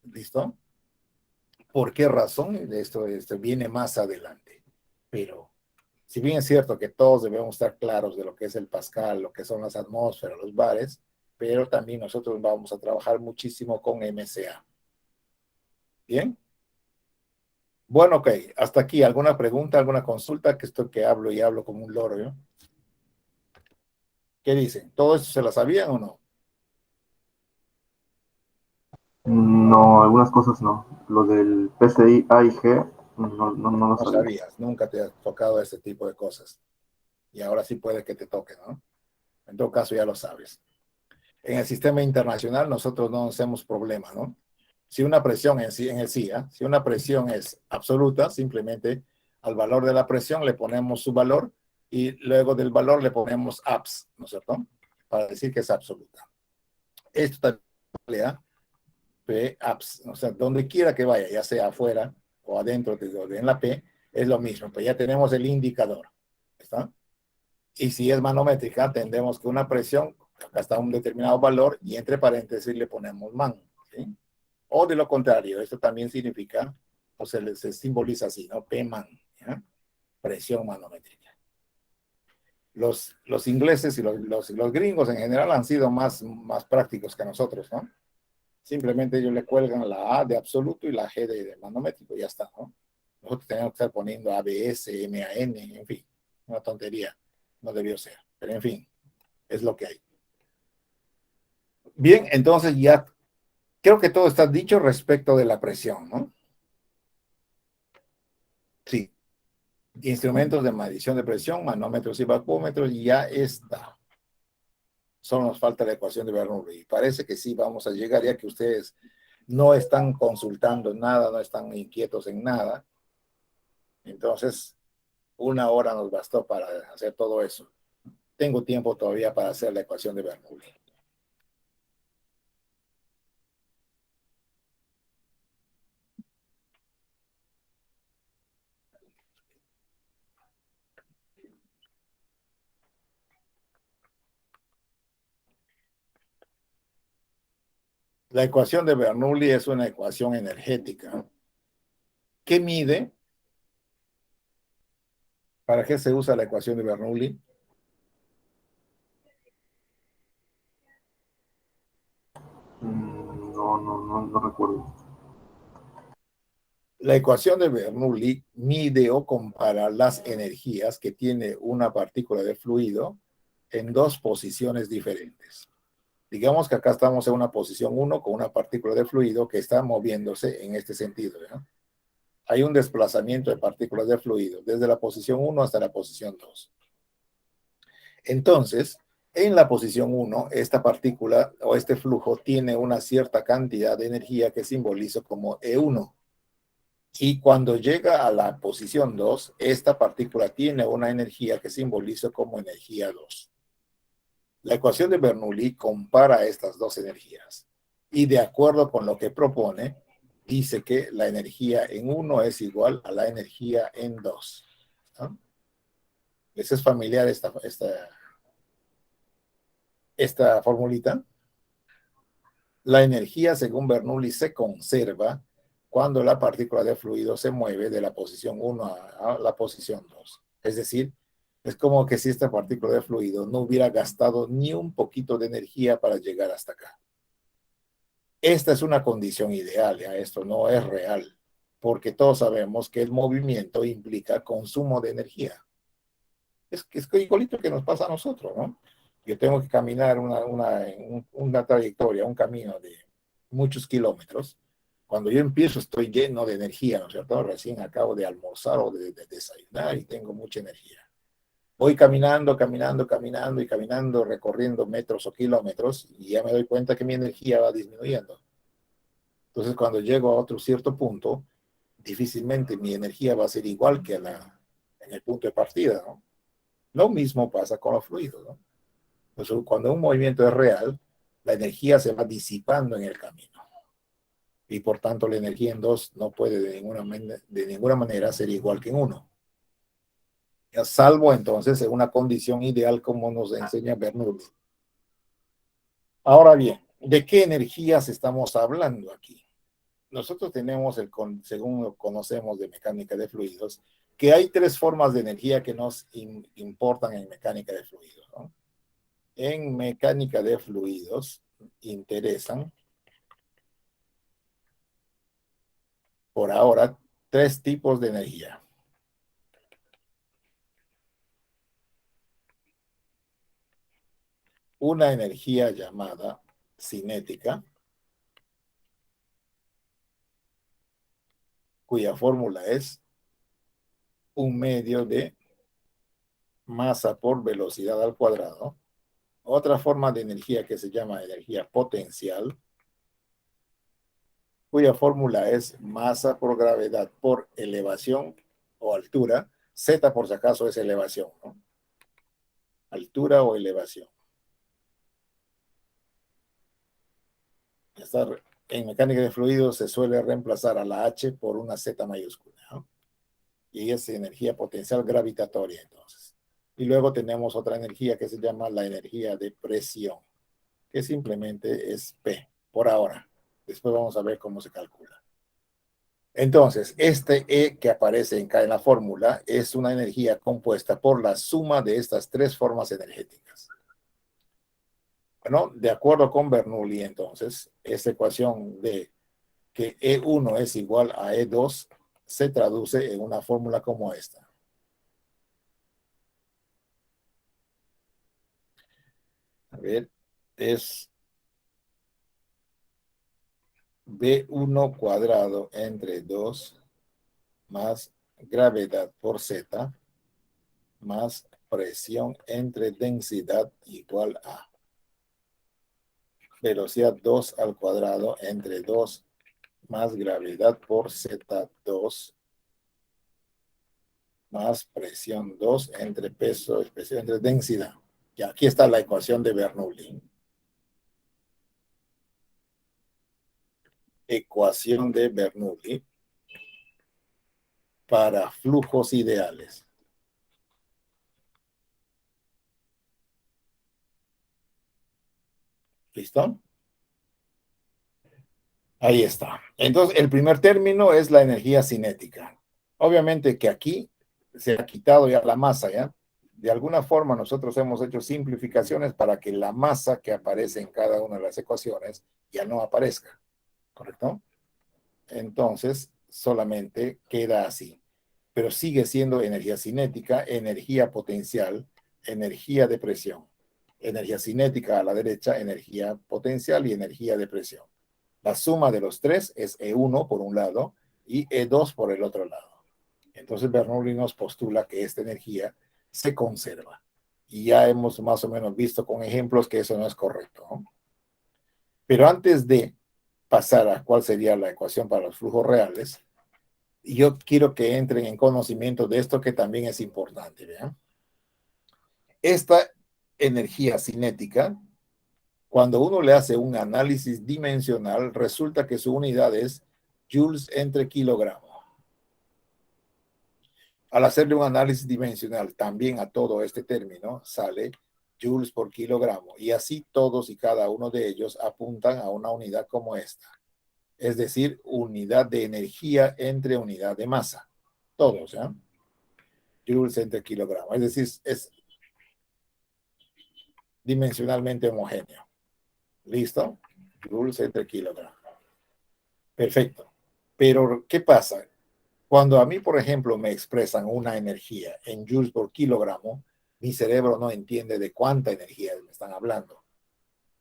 ¿Listo? ¿Por qué razón? Esto viene más adelante. Pero si bien es cierto que todos debemos estar claros de lo que es el Pascal, lo que son las atmósferas, los bares, pero también nosotros vamos a trabajar muchísimo con MCA. ¿Bien? Bueno, ok. Hasta aquí. ¿Alguna pregunta, alguna consulta? Que estoy que hablo y hablo como un loro, ¿yo? ¿Qué dicen? ¿Todo esto se la sabían o no? No, algunas cosas no. Lo del PCI A y G, no lo No sabía. sabías. Nunca te ha tocado este tipo de cosas. Y ahora sí puede que te toque, ¿no? En todo caso ya lo sabes. En el sistema internacional nosotros no hacemos problema, ¿no? Si una presión en el CIA, si una presión es absoluta, simplemente al valor de la presión le ponemos su valor y luego del valor le ponemos abs, ¿no es cierto? Para decir que es absoluta. Esto también vale P abs, o sea, donde quiera que vaya, ya sea afuera o adentro en la P, es lo mismo, pues ya tenemos el indicador, ¿está? Y si es manométrica, tendremos que una presión hasta un determinado valor y entre paréntesis le ponemos man, ¿sí? O de lo contrario, esto también significa, o se simboliza así, ¿no? P-man, ¿ya? Presión manométrica. Los ingleses y los gringos en general han sido más prácticos que nosotros, ¿no? Simplemente ellos le cuelgan la A de absoluto y la G de manométrico y ya está, ¿no? Nosotros tenemos que estar poniendo ABS, MAN, en fin, una tontería. No debió ser, pero en fin, es lo que hay. Bien, entonces ya creo que todo está dicho respecto de la presión, ¿no? Sí. Instrumentos de medición de presión, manómetros y vacúmetros, y ya está. Solo nos falta la ecuación de Bernoulli. Y parece que sí vamos a llegar, ya que ustedes no están consultando nada, no están inquietos en nada. Entonces, 1 hora nos bastó para hacer todo eso. Tengo tiempo todavía para hacer la ecuación de Bernoulli. La ecuación de Bernoulli es una ecuación energética que mide. ¿Para qué se usa la ecuación de Bernoulli? No recuerdo. La ecuación de Bernoulli mide o compara las energías que tiene una partícula de fluido en dos posiciones diferentes. Digamos que acá estamos en una posición 1 con una partícula de fluido que está moviéndose en este sentido, ¿ya? Hay un desplazamiento de partículas de fluido desde la posición 1 hasta la posición 2. Entonces, en la posición 1, esta partícula o este flujo tiene una cierta cantidad de energía que simbolizo como E1. Y cuando llega a la posición 2, esta partícula tiene una energía que simbolizo como energía 2. La ecuación de Bernoulli compara estas dos energías Y de acuerdo con lo que propone, dice que la energía en 1 es igual a la energía en 2. ¿No? ¿Les es familiar esta formulita? La energía, según Bernoulli, se conserva cuando la partícula de fluido se mueve de la posición 1 a la posición 2. Es decir, es como que si esta partícula de fluido no hubiera gastado ni un poquito de energía para llegar hasta acá. Esta es una condición ideal, ¿ya? Esto no es real, porque todos sabemos que el movimiento implica consumo de energía. Es igualito que nos pasa a nosotros, ¿no? Yo tengo que caminar una trayectoria, un camino de muchos kilómetros. Cuando yo empiezo estoy lleno de energía, ¿no es cierto? Recién acabo de almorzar o de desayunar y tengo mucha energía. Voy caminando, caminando, caminando y caminando, recorriendo metros o kilómetros y ya me doy cuenta que mi energía va disminuyendo. Entonces, cuando llego a otro cierto punto, difícilmente mi energía va a ser igual que en el punto de partida, ¿no? Lo mismo pasa con los fluidos, ¿no? Entonces, cuando un movimiento es real, la energía se va disipando en el camino. Y por tanto, la energía en 2 no puede de ninguna manera ser igual que en 1. Salvo entonces en una condición ideal como nos enseña Bernoulli. Ahora bien, ¿de qué energías estamos hablando aquí? Nosotros tenemos, según lo conocemos de mecánica de fluidos, que hay 3 formas de energía que nos importan en mecánica de fluidos, ¿no? En mecánica de fluidos interesan, por ahora, 3 tipos de energía. Una energía llamada cinética, cuya fórmula es un medio de masa por velocidad al cuadrado. Otra forma de energía que se llama energía potencial, cuya fórmula es masa por gravedad por elevación o altura. Z, por si acaso, es elevación, ¿no? Altura o elevación. En mecánica de fluidos se suele reemplazar a la H por una Z mayúscula, ¿no? Y es energía potencial gravitatoria, entonces. Y luego tenemos otra energía que se llama la energía de presión, que simplemente es P, por ahora. Después vamos a ver cómo se calcula. Entonces, este E que aparece en la fórmula es una energía compuesta por la suma de estas 3 formas energéticas. Bueno, de acuerdo con Bernoulli, entonces, esta ecuación de que E1 es igual a E2 se traduce en una fórmula como esta. A ver, es B1 cuadrado entre 2 más gravedad por Z más presión entre densidad igual a velocidad 2 al cuadrado entre 2 más gravedad por Z2 más presión 2 entre peso, presión entre densidad. Y aquí está la ecuación de Bernoulli. Ecuación de Bernoulli para flujos ideales. ¿Listo? Ahí está. Entonces, el primer término es la energía cinética. Obviamente que aquí se ha quitado ya la masa, ¿ya? De alguna forma nosotros hemos hecho simplificaciones para que la masa que aparece en cada una de las ecuaciones ya no aparezca, ¿correcto? Entonces, solamente queda así. Pero sigue siendo energía cinética, energía potencial, energía de presión. Energía cinética a la derecha, energía potencial y energía de presión. La suma de los 3 es E1 por un lado y E2 por el otro lado. Entonces Bernoulli nos postula que esta energía se conserva. Y ya hemos más o menos visto con ejemplos que eso no es correcto, ¿no? Pero antes de pasar a cuál sería la ecuación para los flujos reales, yo quiero que entren en conocimiento de esto que también es importante, ¿vean? Esta energía cinética Cuando uno le hace un análisis dimensional, resulta que su unidad es joules entre kilogramo. Al hacerle un análisis dimensional también a todo este término, sale joules por kilogramo. Y así todos y cada uno de ellos apuntan a una unidad como esta. Es decir, unidad de energía entre unidad de masa. Todos, ¿ya? Joules entre kilogramo. Es decir, es dimensionalmente homogéneo. ¿Listo? Joules entre kilogramo. Perfecto. Pero, ¿qué pasa? Cuando a mí, por ejemplo, me expresan una energía en joules por kilogramo, mi cerebro no entiende de cuánta energía me están hablando.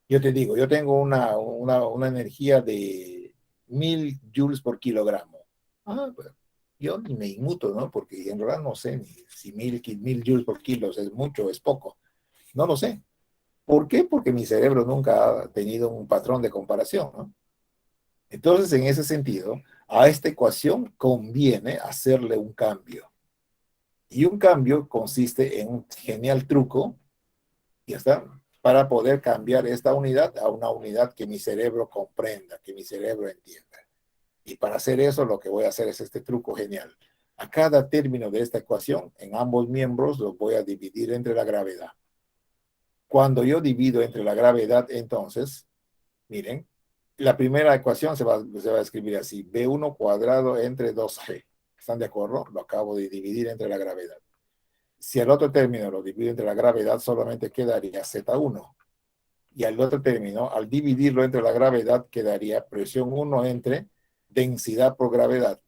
Yo te digo, yo tengo una energía de 1000 joules por kilogramo. Pues, yo ni me inmuto, ¿no? Porque en realidad no sé ni si 1000 joules por kilo es mucho o es poco. No lo sé. ¿Por qué? Porque mi cerebro nunca ha tenido un patrón de comparación, ¿no? Entonces, en ese sentido, a esta ecuación conviene hacerle un cambio. Y un cambio consiste en un genial truco, ya está, para poder cambiar esta unidad a una unidad que mi cerebro comprenda, que mi cerebro entienda. Y para hacer eso, lo que voy a hacer es este truco genial. A cada término de esta ecuación, en ambos miembros, los voy a dividir entre la gravedad. Cuando yo divido entre la gravedad, entonces, miren, la primera ecuación se va a escribir así, B1 cuadrado entre 2G. ¿Están de acuerdo? Lo acabo de dividir entre la gravedad. Si el otro término lo divido entre la gravedad, solamente quedaría Z1. Y al otro término, al dividirlo entre la gravedad, quedaría presión 1 entre densidad por gravedad.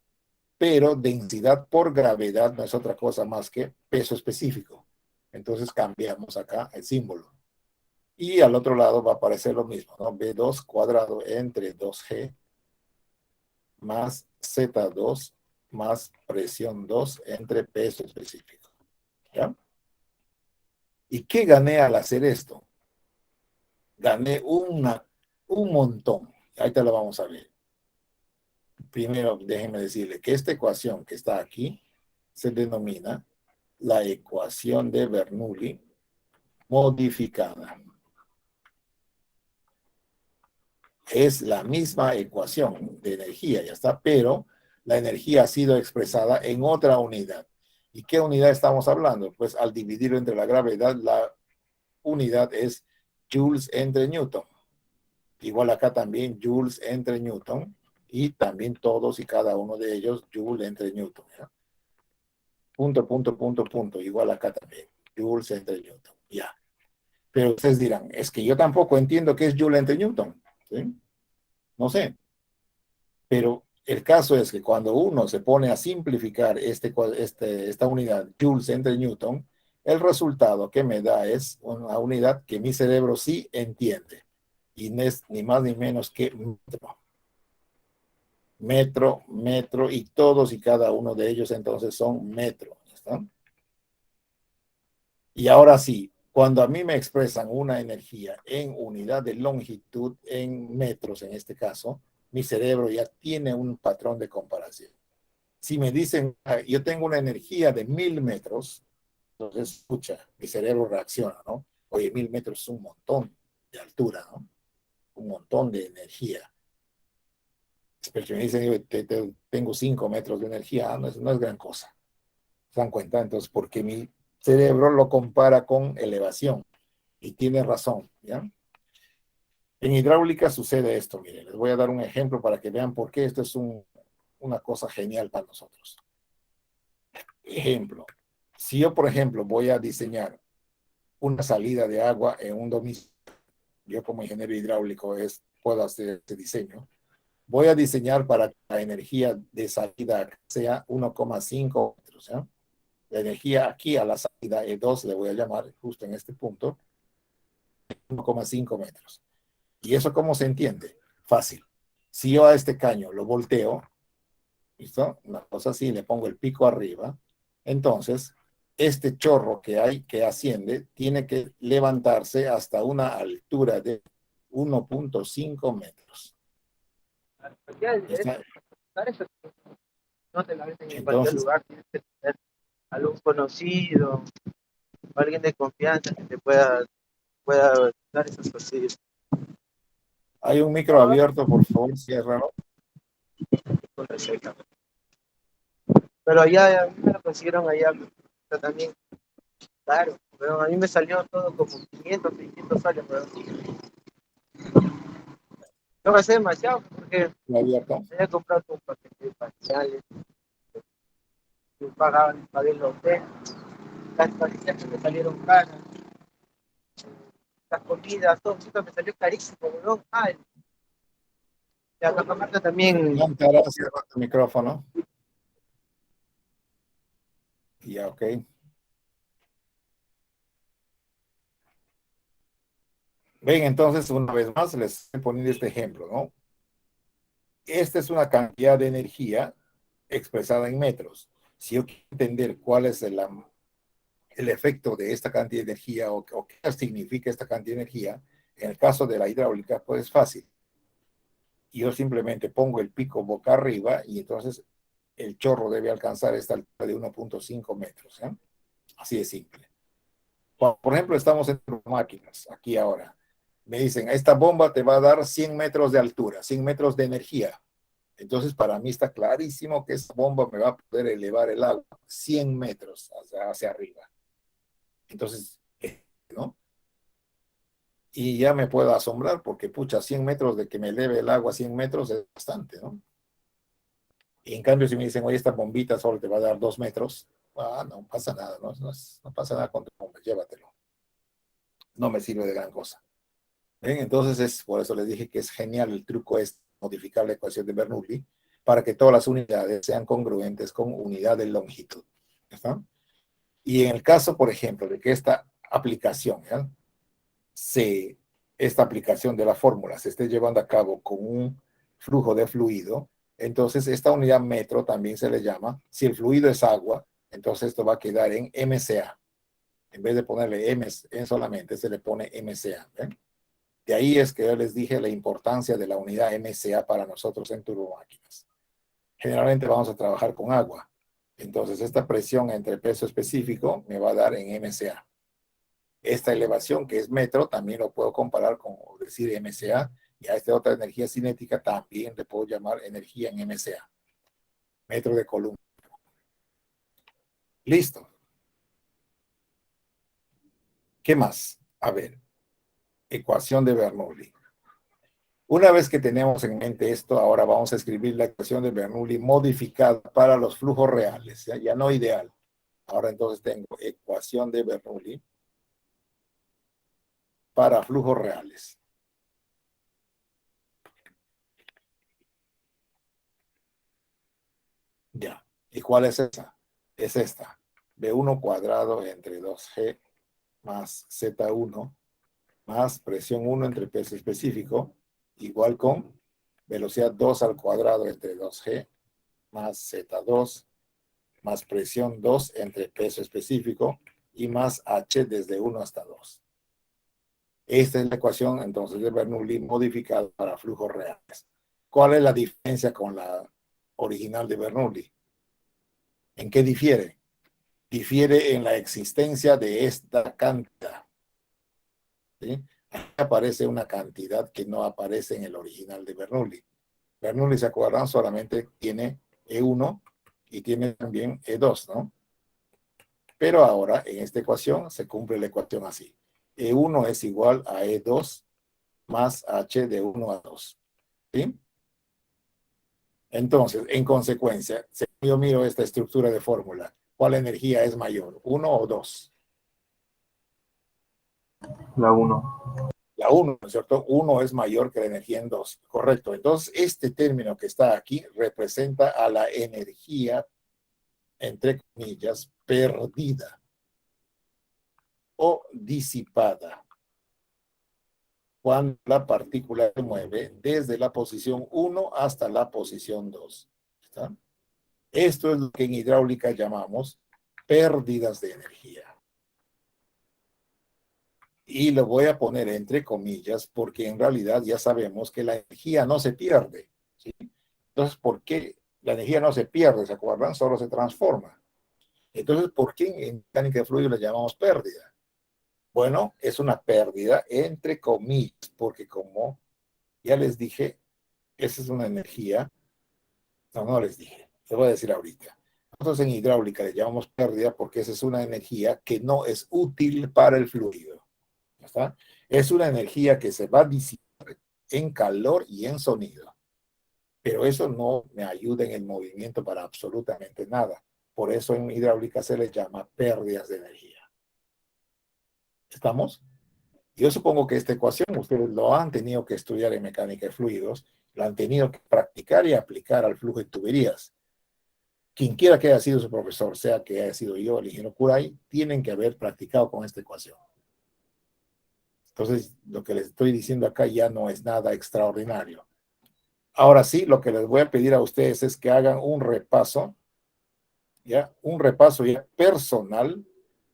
Pero densidad por gravedad no es otra cosa más que peso específico. Entonces cambiamos acá el símbolo. Y al otro lado va a aparecer lo mismo, ¿no? B2 cuadrado entre 2G más Z2 más presión 2 entre peso específico. ¿Ya? ¿Y qué gané al hacer esto? Gané un montón. Ahí te lo vamos a ver. Primero, déjenme decirle que esta ecuación que está aquí se denomina la ecuación de Bernoulli modificada. Es la misma ecuación de energía, ya está, pero la energía ha sido expresada en otra unidad. ¿Y qué unidad estamos hablando? Pues al dividirlo entre la gravedad, la unidad es joules entre newton. Igual acá también joules entre newton y también todos y cada uno de ellos joules entre newton. ¿Ya? Punto, punto, punto, punto. Igual acá también joules entre newton. Ya. Pero ustedes dirán, es que yo tampoco entiendo qué es joule entre newton. ¿Sí? No sé. Pero el caso es que cuando uno se pone a simplificar esta unidad, joules entre newton, el resultado que me da es una unidad que mi cerebro sí entiende. Y no es ni más ni menos que metro. Metro, metro, y todos y cada uno de ellos entonces son metro. ¿Está? Y ahora sí, cuando a mí me expresan una energía en unidad de longitud, en metros en este caso, mi cerebro ya tiene un patrón de comparación. Si me dicen, yo tengo una energía de 1000 metros, entonces, escucha, mi cerebro reacciona, ¿no? Oye, 1000 metros es un montón de altura, ¿no? Un montón de energía. Pero si me dicen, tengo 5 metros de energía, no es gran cosa. ¿Se dan cuenta? Entonces, porque mi cerebro lo compara con elevación. Y tiene razón, ¿ya? En hidráulica sucede esto, miren, les voy a dar un ejemplo para que vean por qué esto es una cosa genial para nosotros. Ejemplo, si yo, por ejemplo, voy a diseñar una salida de agua en un domicilio, yo como ingeniero hidráulico puedo hacer este diseño, voy a diseñar para que la energía de salida sea 1,5 metros, ¿ya? La energía aquí a la salida E2 le voy a llamar justo en este punto 1,5 metros. ¿Y eso cómo se entiende? Fácil. Si yo a este caño lo volteo, ¿listo? Una cosa así, le pongo el pico arriba, entonces este chorro que hay, que asciende, tiene que levantarse hasta una altura de 1,5 metros. ¿Está? No te la venden en cualquier Entonces, lugar, tienes que tener algún conocido, alguien de confianza que te pueda dar esas cosillas. Hay un micro abierto, por favor, ciérralo. Pero allá a mí me lo consiguieron allá, pero también, claro, pero a mí me salió todo como 500, 600 soles, pero no gasté demasiado porque ¿Lo abierto? había comprado un paquete de pañales, yo pagaba, pagué el hotel, las pastillas que me salieron caras, las comidas, todo eso me salió carísimo, ¿no? La Cajamarca también, Cierra el micrófono. Ya, ok. Ven, entonces, una vez más, les estoy poniendo este ejemplo, ¿no? Esta es una cantidad de energía expresada en metros. Si yo quiero entender cuál es el efecto de esta cantidad de energía o qué significa esta cantidad de energía, en el caso de la hidráulica, pues es fácil. Yo simplemente pongo el pico boca arriba y entonces el chorro debe alcanzar esta altura de 1.5 metros. ¿Eh? Así de simple. Cuando, por ejemplo, estamos en máquinas, aquí ahora, me dicen, esta bomba te va a dar 100 metros de altura, 100 metros de energía. Entonces, para mí está clarísimo que esta bomba me va a poder elevar el agua 100 metros hacia arriba. Entonces, ¿no? Y ya me puedo asombrar porque, pucha, 100 metros de que me eleve el agua 100 metros es bastante, ¿no? Y en cambio, si me dicen, oye, esta bombita solo te va a dar 2 metros, no pasa nada, no pasa nada con tu bomba, llévatelo. No me sirve de gran cosa. ¿Ven? Entonces, por eso les dije que es genial el truco es modificar la ecuación de Bernoulli para que todas las unidades sean congruentes con unidad de longitud. ¿Está? Y en el caso, por ejemplo, de que esta aplicación, ¿ya? Esta aplicación de la fórmula se esté llevando a cabo con un flujo de fluido, entonces esta unidad metro también se le llama, si el fluido es agua, entonces esto va a quedar en MCA. En vez de ponerle M en solamente, se le pone MCA. ¿ven? De ahí es que yo les dije la importancia de la unidad MCA para nosotros en turbomáquinas. Generalmente vamos a trabajar con agua. Entonces esta presión entre peso específico me va a dar en MCA. Esta elevación que es metro también lo puedo comparar con decir MCA y a esta otra energía cinética también le puedo llamar energía en MCA. Metro de columna. Listo. ¿Qué más? A ver, ecuación de Bernoulli. Una vez que tenemos en mente esto, ahora vamos a escribir la ecuación de Bernoulli modificada para los flujos reales, ya no ideal. Ahora entonces tengo ecuación de Bernoulli para flujos reales. Ya. ¿Y cuál es esa? Es esta. B1 cuadrado entre 2G más Z1 más presión 1 entre peso específico igual con velocidad 2 al cuadrado entre 2G más Z2 más presión 2 entre peso específico y más H desde 1 hasta 2. Esta es la ecuación entonces de Bernoulli modificada para flujos reales. ¿Cuál es la diferencia con la original de Bernoulli? ¿En qué difiere? Difiere en la existencia de esta cantidad. ¿Sí? Aquí aparece una cantidad que no aparece en el original de Bernoulli. Bernoulli, ¿se acuerdan? Solamente tiene E1 y tiene también E2, ¿no? Pero ahora en esta ecuación se cumple la ecuación así. E1 es igual a E2 más H de 1 a 2. ¿Sí? Entonces, en consecuencia, si yo miro esta estructura de fórmula, ¿cuál energía es mayor? ¿1 o 2? La 1. La 1, ¿no es cierto? 1 es mayor que la energía en 2. Correcto. Entonces, este término que está aquí representa a la energía, entre comillas, perdida o disipada cuando la partícula se mueve desde la posición 1 hasta la posición 2. ¿Está? Esto es lo que en hidráulica llamamos pérdidas de energía. Y lo voy a poner entre comillas porque en realidad ya sabemos que la energía no se pierde. ¿Sí? Entonces, ¿por qué la energía no se pierde? ¿Se acuerdan? Solo se transforma. Entonces, ¿por qué en mecánica de fluidos la llamamos pérdida? Bueno, es una pérdida entre comillas, porque como Ya les dije, esa es una energía. No les dije. Les voy a decir ahorita. Nosotros en hidráulica le llamamos pérdida porque esa es una energía que no es útil para el fluido. ¿Ya está? Es una energía que se va a disipar en calor y en sonido. Pero eso no me ayuda en el movimiento para absolutamente nada. Por eso en hidráulica se le llama pérdidas de energía. ¿Estamos? Yo supongo que esta ecuación ustedes lo han tenido que estudiar en mecánica de fluidos, la han tenido que practicar y aplicar al flujo de tuberías. Quien quiera que haya sido su profesor, sea que haya sido yo, el ingeniero Kuray, tienen que haber practicado con esta ecuación. Entonces, lo que les estoy diciendo acá ya no es nada extraordinario. Ahora sí, lo que les voy a pedir a ustedes es que hagan un repaso, ¿ya? Un repaso ya personal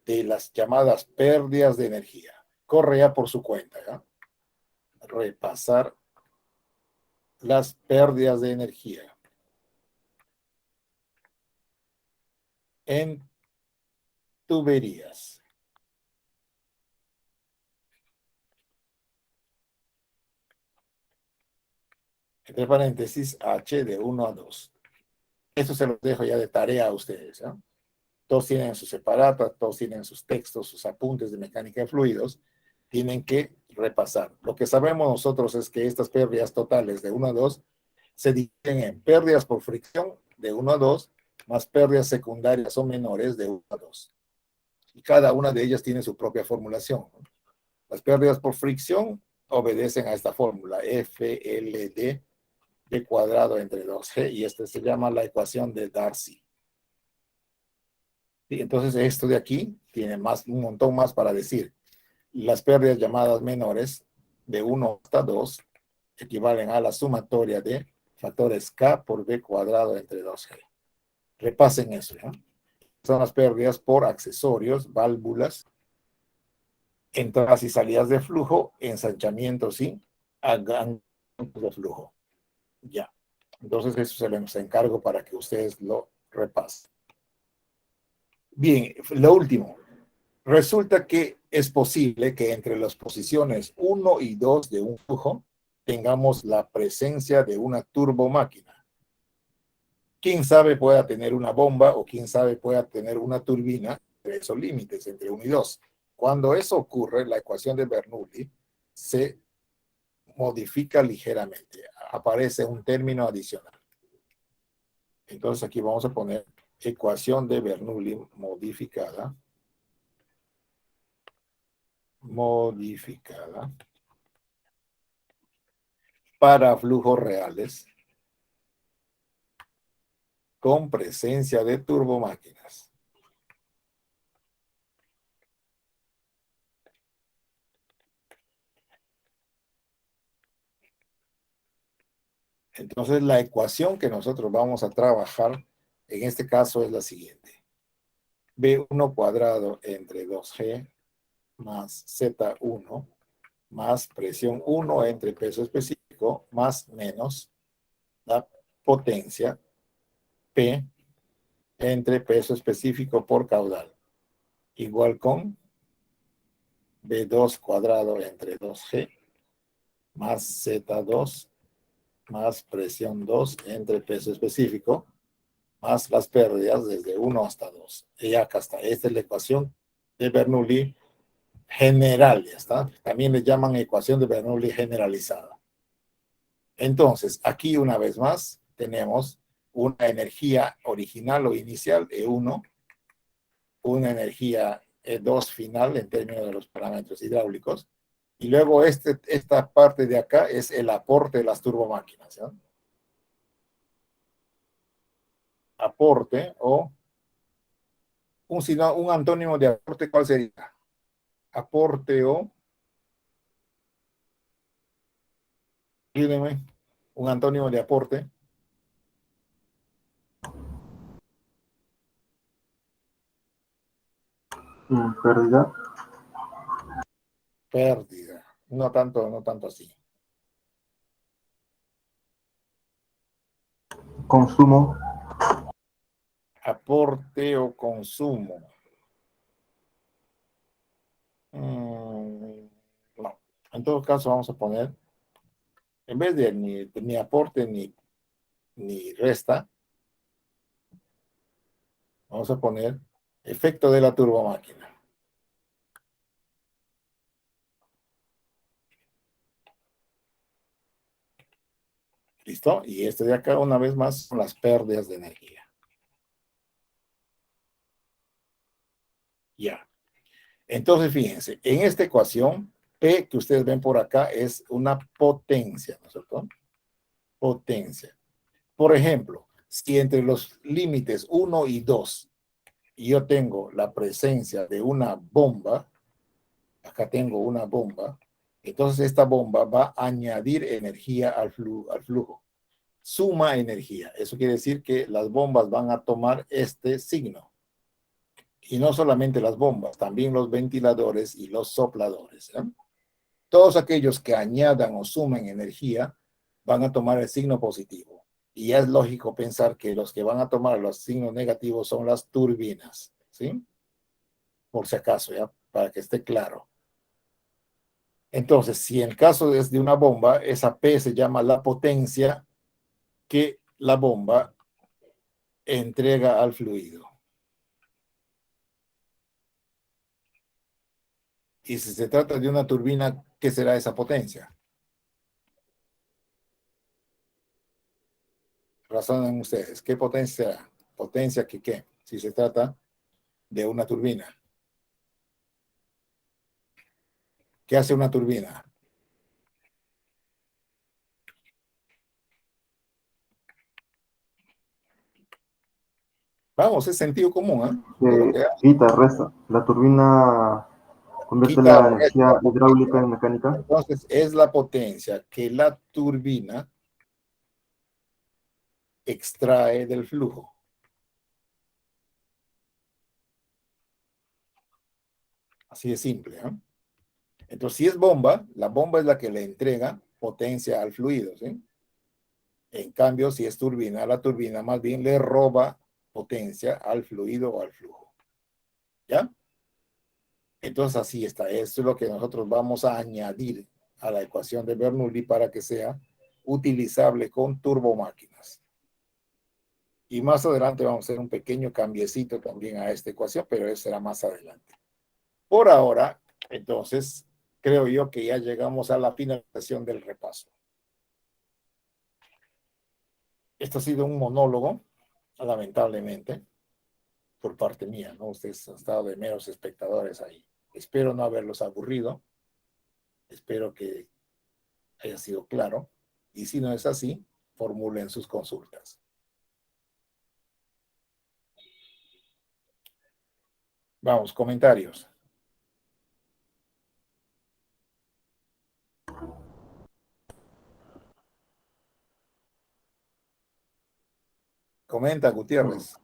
de las llamadas pérdidas de energía. Corre ya por su cuenta, ¿ya? Repasar las pérdidas de energía en tuberías. Entre paréntesis, H de 1 a 2. Esto se los dejo ya de tarea a ustedes, ¿no? Todos tienen sus separatas, todos tienen sus textos, sus apuntes de mecánica de fluidos. Tienen que repasar. Lo que sabemos nosotros es que estas pérdidas totales de 1 a 2 se dividen en pérdidas por fricción de 1 a 2 más pérdidas secundarias o menores de 1 a 2. Y cada una de ellas tiene su propia formulación. Las pérdidas por fricción obedecen a esta fórmula, FLD de cuadrado entre 2G, y esta se llama la ecuación de Darcy. ¿Sí? Entonces esto de aquí tiene un montón más para decir. Las pérdidas llamadas menores de 1 hasta 2 equivalen a la sumatoria de factores K por B cuadrado entre 2G. Repasen eso, ¿ya? Son las pérdidas por accesorios, válvulas, entradas y salidas de flujo, ensanchamientos y agrandamientos de flujo. Ya. Entonces eso se los encargo para que ustedes lo repasen. Bien, lo último. Resulta que es posible que entre las posiciones 1 y 2 de un flujo tengamos la presencia de una turbomáquina. Quién sabe pueda tener una bomba o quién sabe pueda tener una turbina de esos límites entre 1 y 2. Cuando eso ocurre, la ecuación de Bernoulli se modifica ligeramente. Aparece un término adicional. Entonces aquí vamos a poner ecuación de Bernoulli modificada para flujos reales con presencia de turbomáquinas. Entonces la ecuación que nosotros vamos a trabajar en este caso es la siguiente. B1 cuadrado entre 2G más Z1 más presión 1 entre peso específico más menos la potencia P entre peso específico por caudal, igual con B2 cuadrado entre 2G más Z2 más presión 2 entre peso específico más las pérdidas desde 1 hasta 2. Y acá está. Esta es la ecuación de Bernoulli general, ¿ya está? También le llaman ecuación de Bernoulli generalizada. Entonces, aquí una vez más tenemos una energía original o inicial, E1, una energía E2 final en términos de los parámetros hidráulicos, y luego esta parte de acá es el aporte de las turbomáquinas, ¿ya? Aporte o un antónimo de aporte, ¿cuál sería? Aporte o, dígame, un antónimo de aporte. Pérdida. Pérdida. No tanto así. Consumo. Aporte o consumo. No. En todo caso, vamos a poner En vez de ni aporte ni resta, vamos a poner efecto de la turbomáquina. ¿Listo? Y este de acá, una vez más, son las pérdidas de energía. Ya. Entonces, fíjense, en esta ecuación, P que ustedes ven por acá es una potencia, ¿no es cierto? Potencia. Por ejemplo, si entre los límites 1 y 2 yo tengo la presencia de una bomba, acá tengo una bomba, entonces esta bomba va a añadir energía al flujo. Suma energía. Eso quiere decir que las bombas van a tomar este signo. Y no solamente las bombas, también los ventiladores y los sopladores. Todos aquellos que añadan o sumen energía van a tomar el signo positivo. Y ya es lógico pensar que los que van a tomar los signos negativos son las turbinas, ¿sí? Por si acaso, ya, para que esté claro. Entonces, si el caso es de una bomba, esa P se llama la potencia que la bomba entrega al fluido. Y si se trata de una turbina, ¿qué será esa potencia? Razonen ustedes, ¿qué potencia será? Potencia que qué, si se trata de una turbina. ¿Qué hace una turbina? Vamos, es sentido común, ¿eh? De lo que Quita, resta. La turbina convierte quita la o resta energía hidráulica potencia. en mecánica. Entonces, es la potencia que la turbina extrae del flujo. Así de simple, ¿eh? Entonces, si es bomba, la bomba es la que le entrega potencia al fluido, ¿sí? En cambio, si es turbina, la turbina más bien le roba potencia al fluido o al flujo. ¿Ya? Entonces, así está. Esto es lo que nosotros vamos a añadir a la ecuación de Bernoulli para que sea utilizable con turbomáquinas. Y más adelante vamos a hacer un pequeño cambiecito también a esta ecuación, pero eso será más adelante. Por ahora, entonces, creo yo que ya llegamos a la finalización del repaso. Esto ha sido un monólogo, lamentablemente, por parte mía, ¿no? Ustedes han estado de meros espectadores ahí. Espero no haberlos aburrido. Espero que haya sido claro. Y si no es así, formulen sus consultas. Vamos, comentarios. Comenta, Gutiérrez.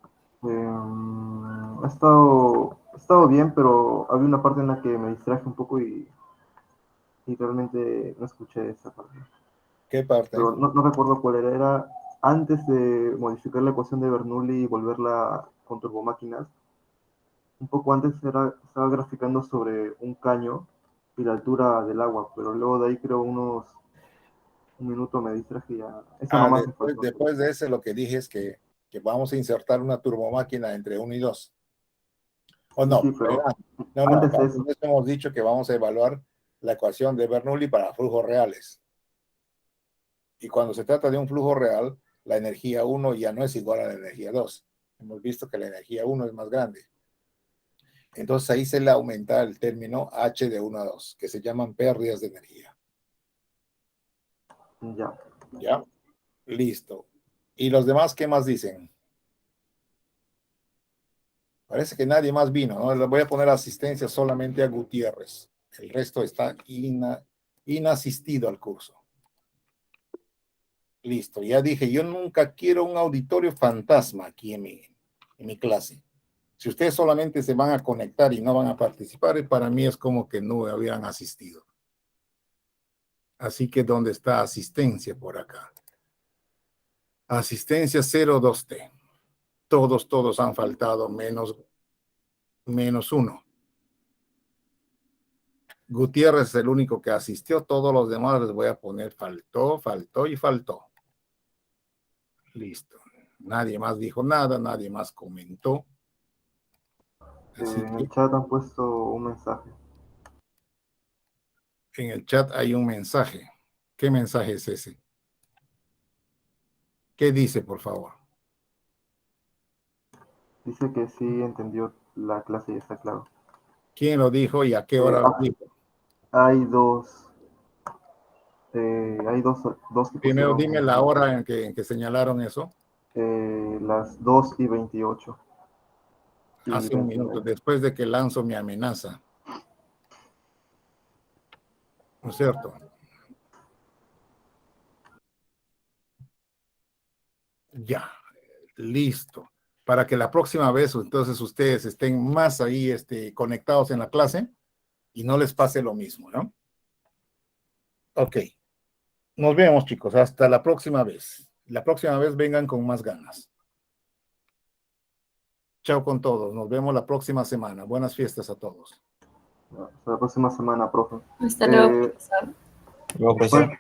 Ha estado bien, pero había una parte en la que me distraje un poco y realmente no escuché esa parte. ¿Qué parte? Pero no recuerdo cuál era. Era antes de modificar la ecuación de Bernoulli y volverla con turbomáquinas. Un poco antes estaba graficando sobre un caño y la altura del agua, pero luego de ahí creo un minuto me distraje y ya. Eso nomás me faltó. Después de ese, lo que dije es que vamos a insertar una turbomáquina entre 1 y 2. ¿O Sí, sí, no? pero No, antes de antes eso. de eso hemos dicho que vamos a evaluar la ecuación de Bernoulli para flujos reales. Y cuando se trata de un flujo real, la energía 1 ya no es igual a la energía 2. Hemos visto que la energía 1 es más grande. Entonces ahí se le aumenta el término H de 1 a 2, que se llaman pérdidas de energía. Ya. ¿Ya? Listo. ¿Y los demás qué más dicen? Parece que nadie más vino, ¿no? Le voy a poner asistencia solamente a Gutiérrez. El resto está inasistido al curso. Listo, ya dije, yo nunca quiero un auditorio fantasma aquí en mi clase. Si ustedes solamente se van a conectar y no van a participar, para mí es como que no hubieran asistido. Así que, ¿dónde está asistencia por acá? Asistencia 02T. Todos han faltado menos uno. Gutiérrez es el único que asistió, todos los demás les voy a poner faltó, faltó y faltó. Listo. Nadie más dijo nada, nadie más comentó. Así En que el chat han puesto un mensaje. en el chat hay un mensaje. ¿Qué mensaje es ese? ¿Qué dice, por favor? Dice que sí entendió la clase y está claro. ¿Quién lo dijo y a qué hora lo dijo? Hay dos que Primero pusieron dime la hora en que señalaron eso. las 2:28. Hace un minuto, después de que lanzo mi amenaza. ¿No es cierto? Ya, listo. Para que la próxima vez entonces ustedes estén más ahí conectados en la clase y no les pase lo mismo, ¿no? Ok. Nos vemos, chicos. Hasta la próxima vez. La próxima vez vengan con más ganas. Chao con todos. Nos vemos la próxima semana. Buenas fiestas a todos. Hasta la próxima semana, profe. Hasta luego, profesor. Luego, profesor. Bueno,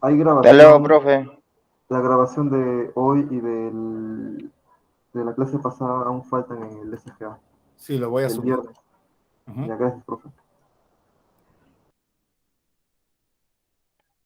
hay Hasta luego, grabación, profe. la grabación de hoy y de la clase pasada aún faltan en el SGA, Sí, lo voy a el subir. viernes. Ya, gracias, profe.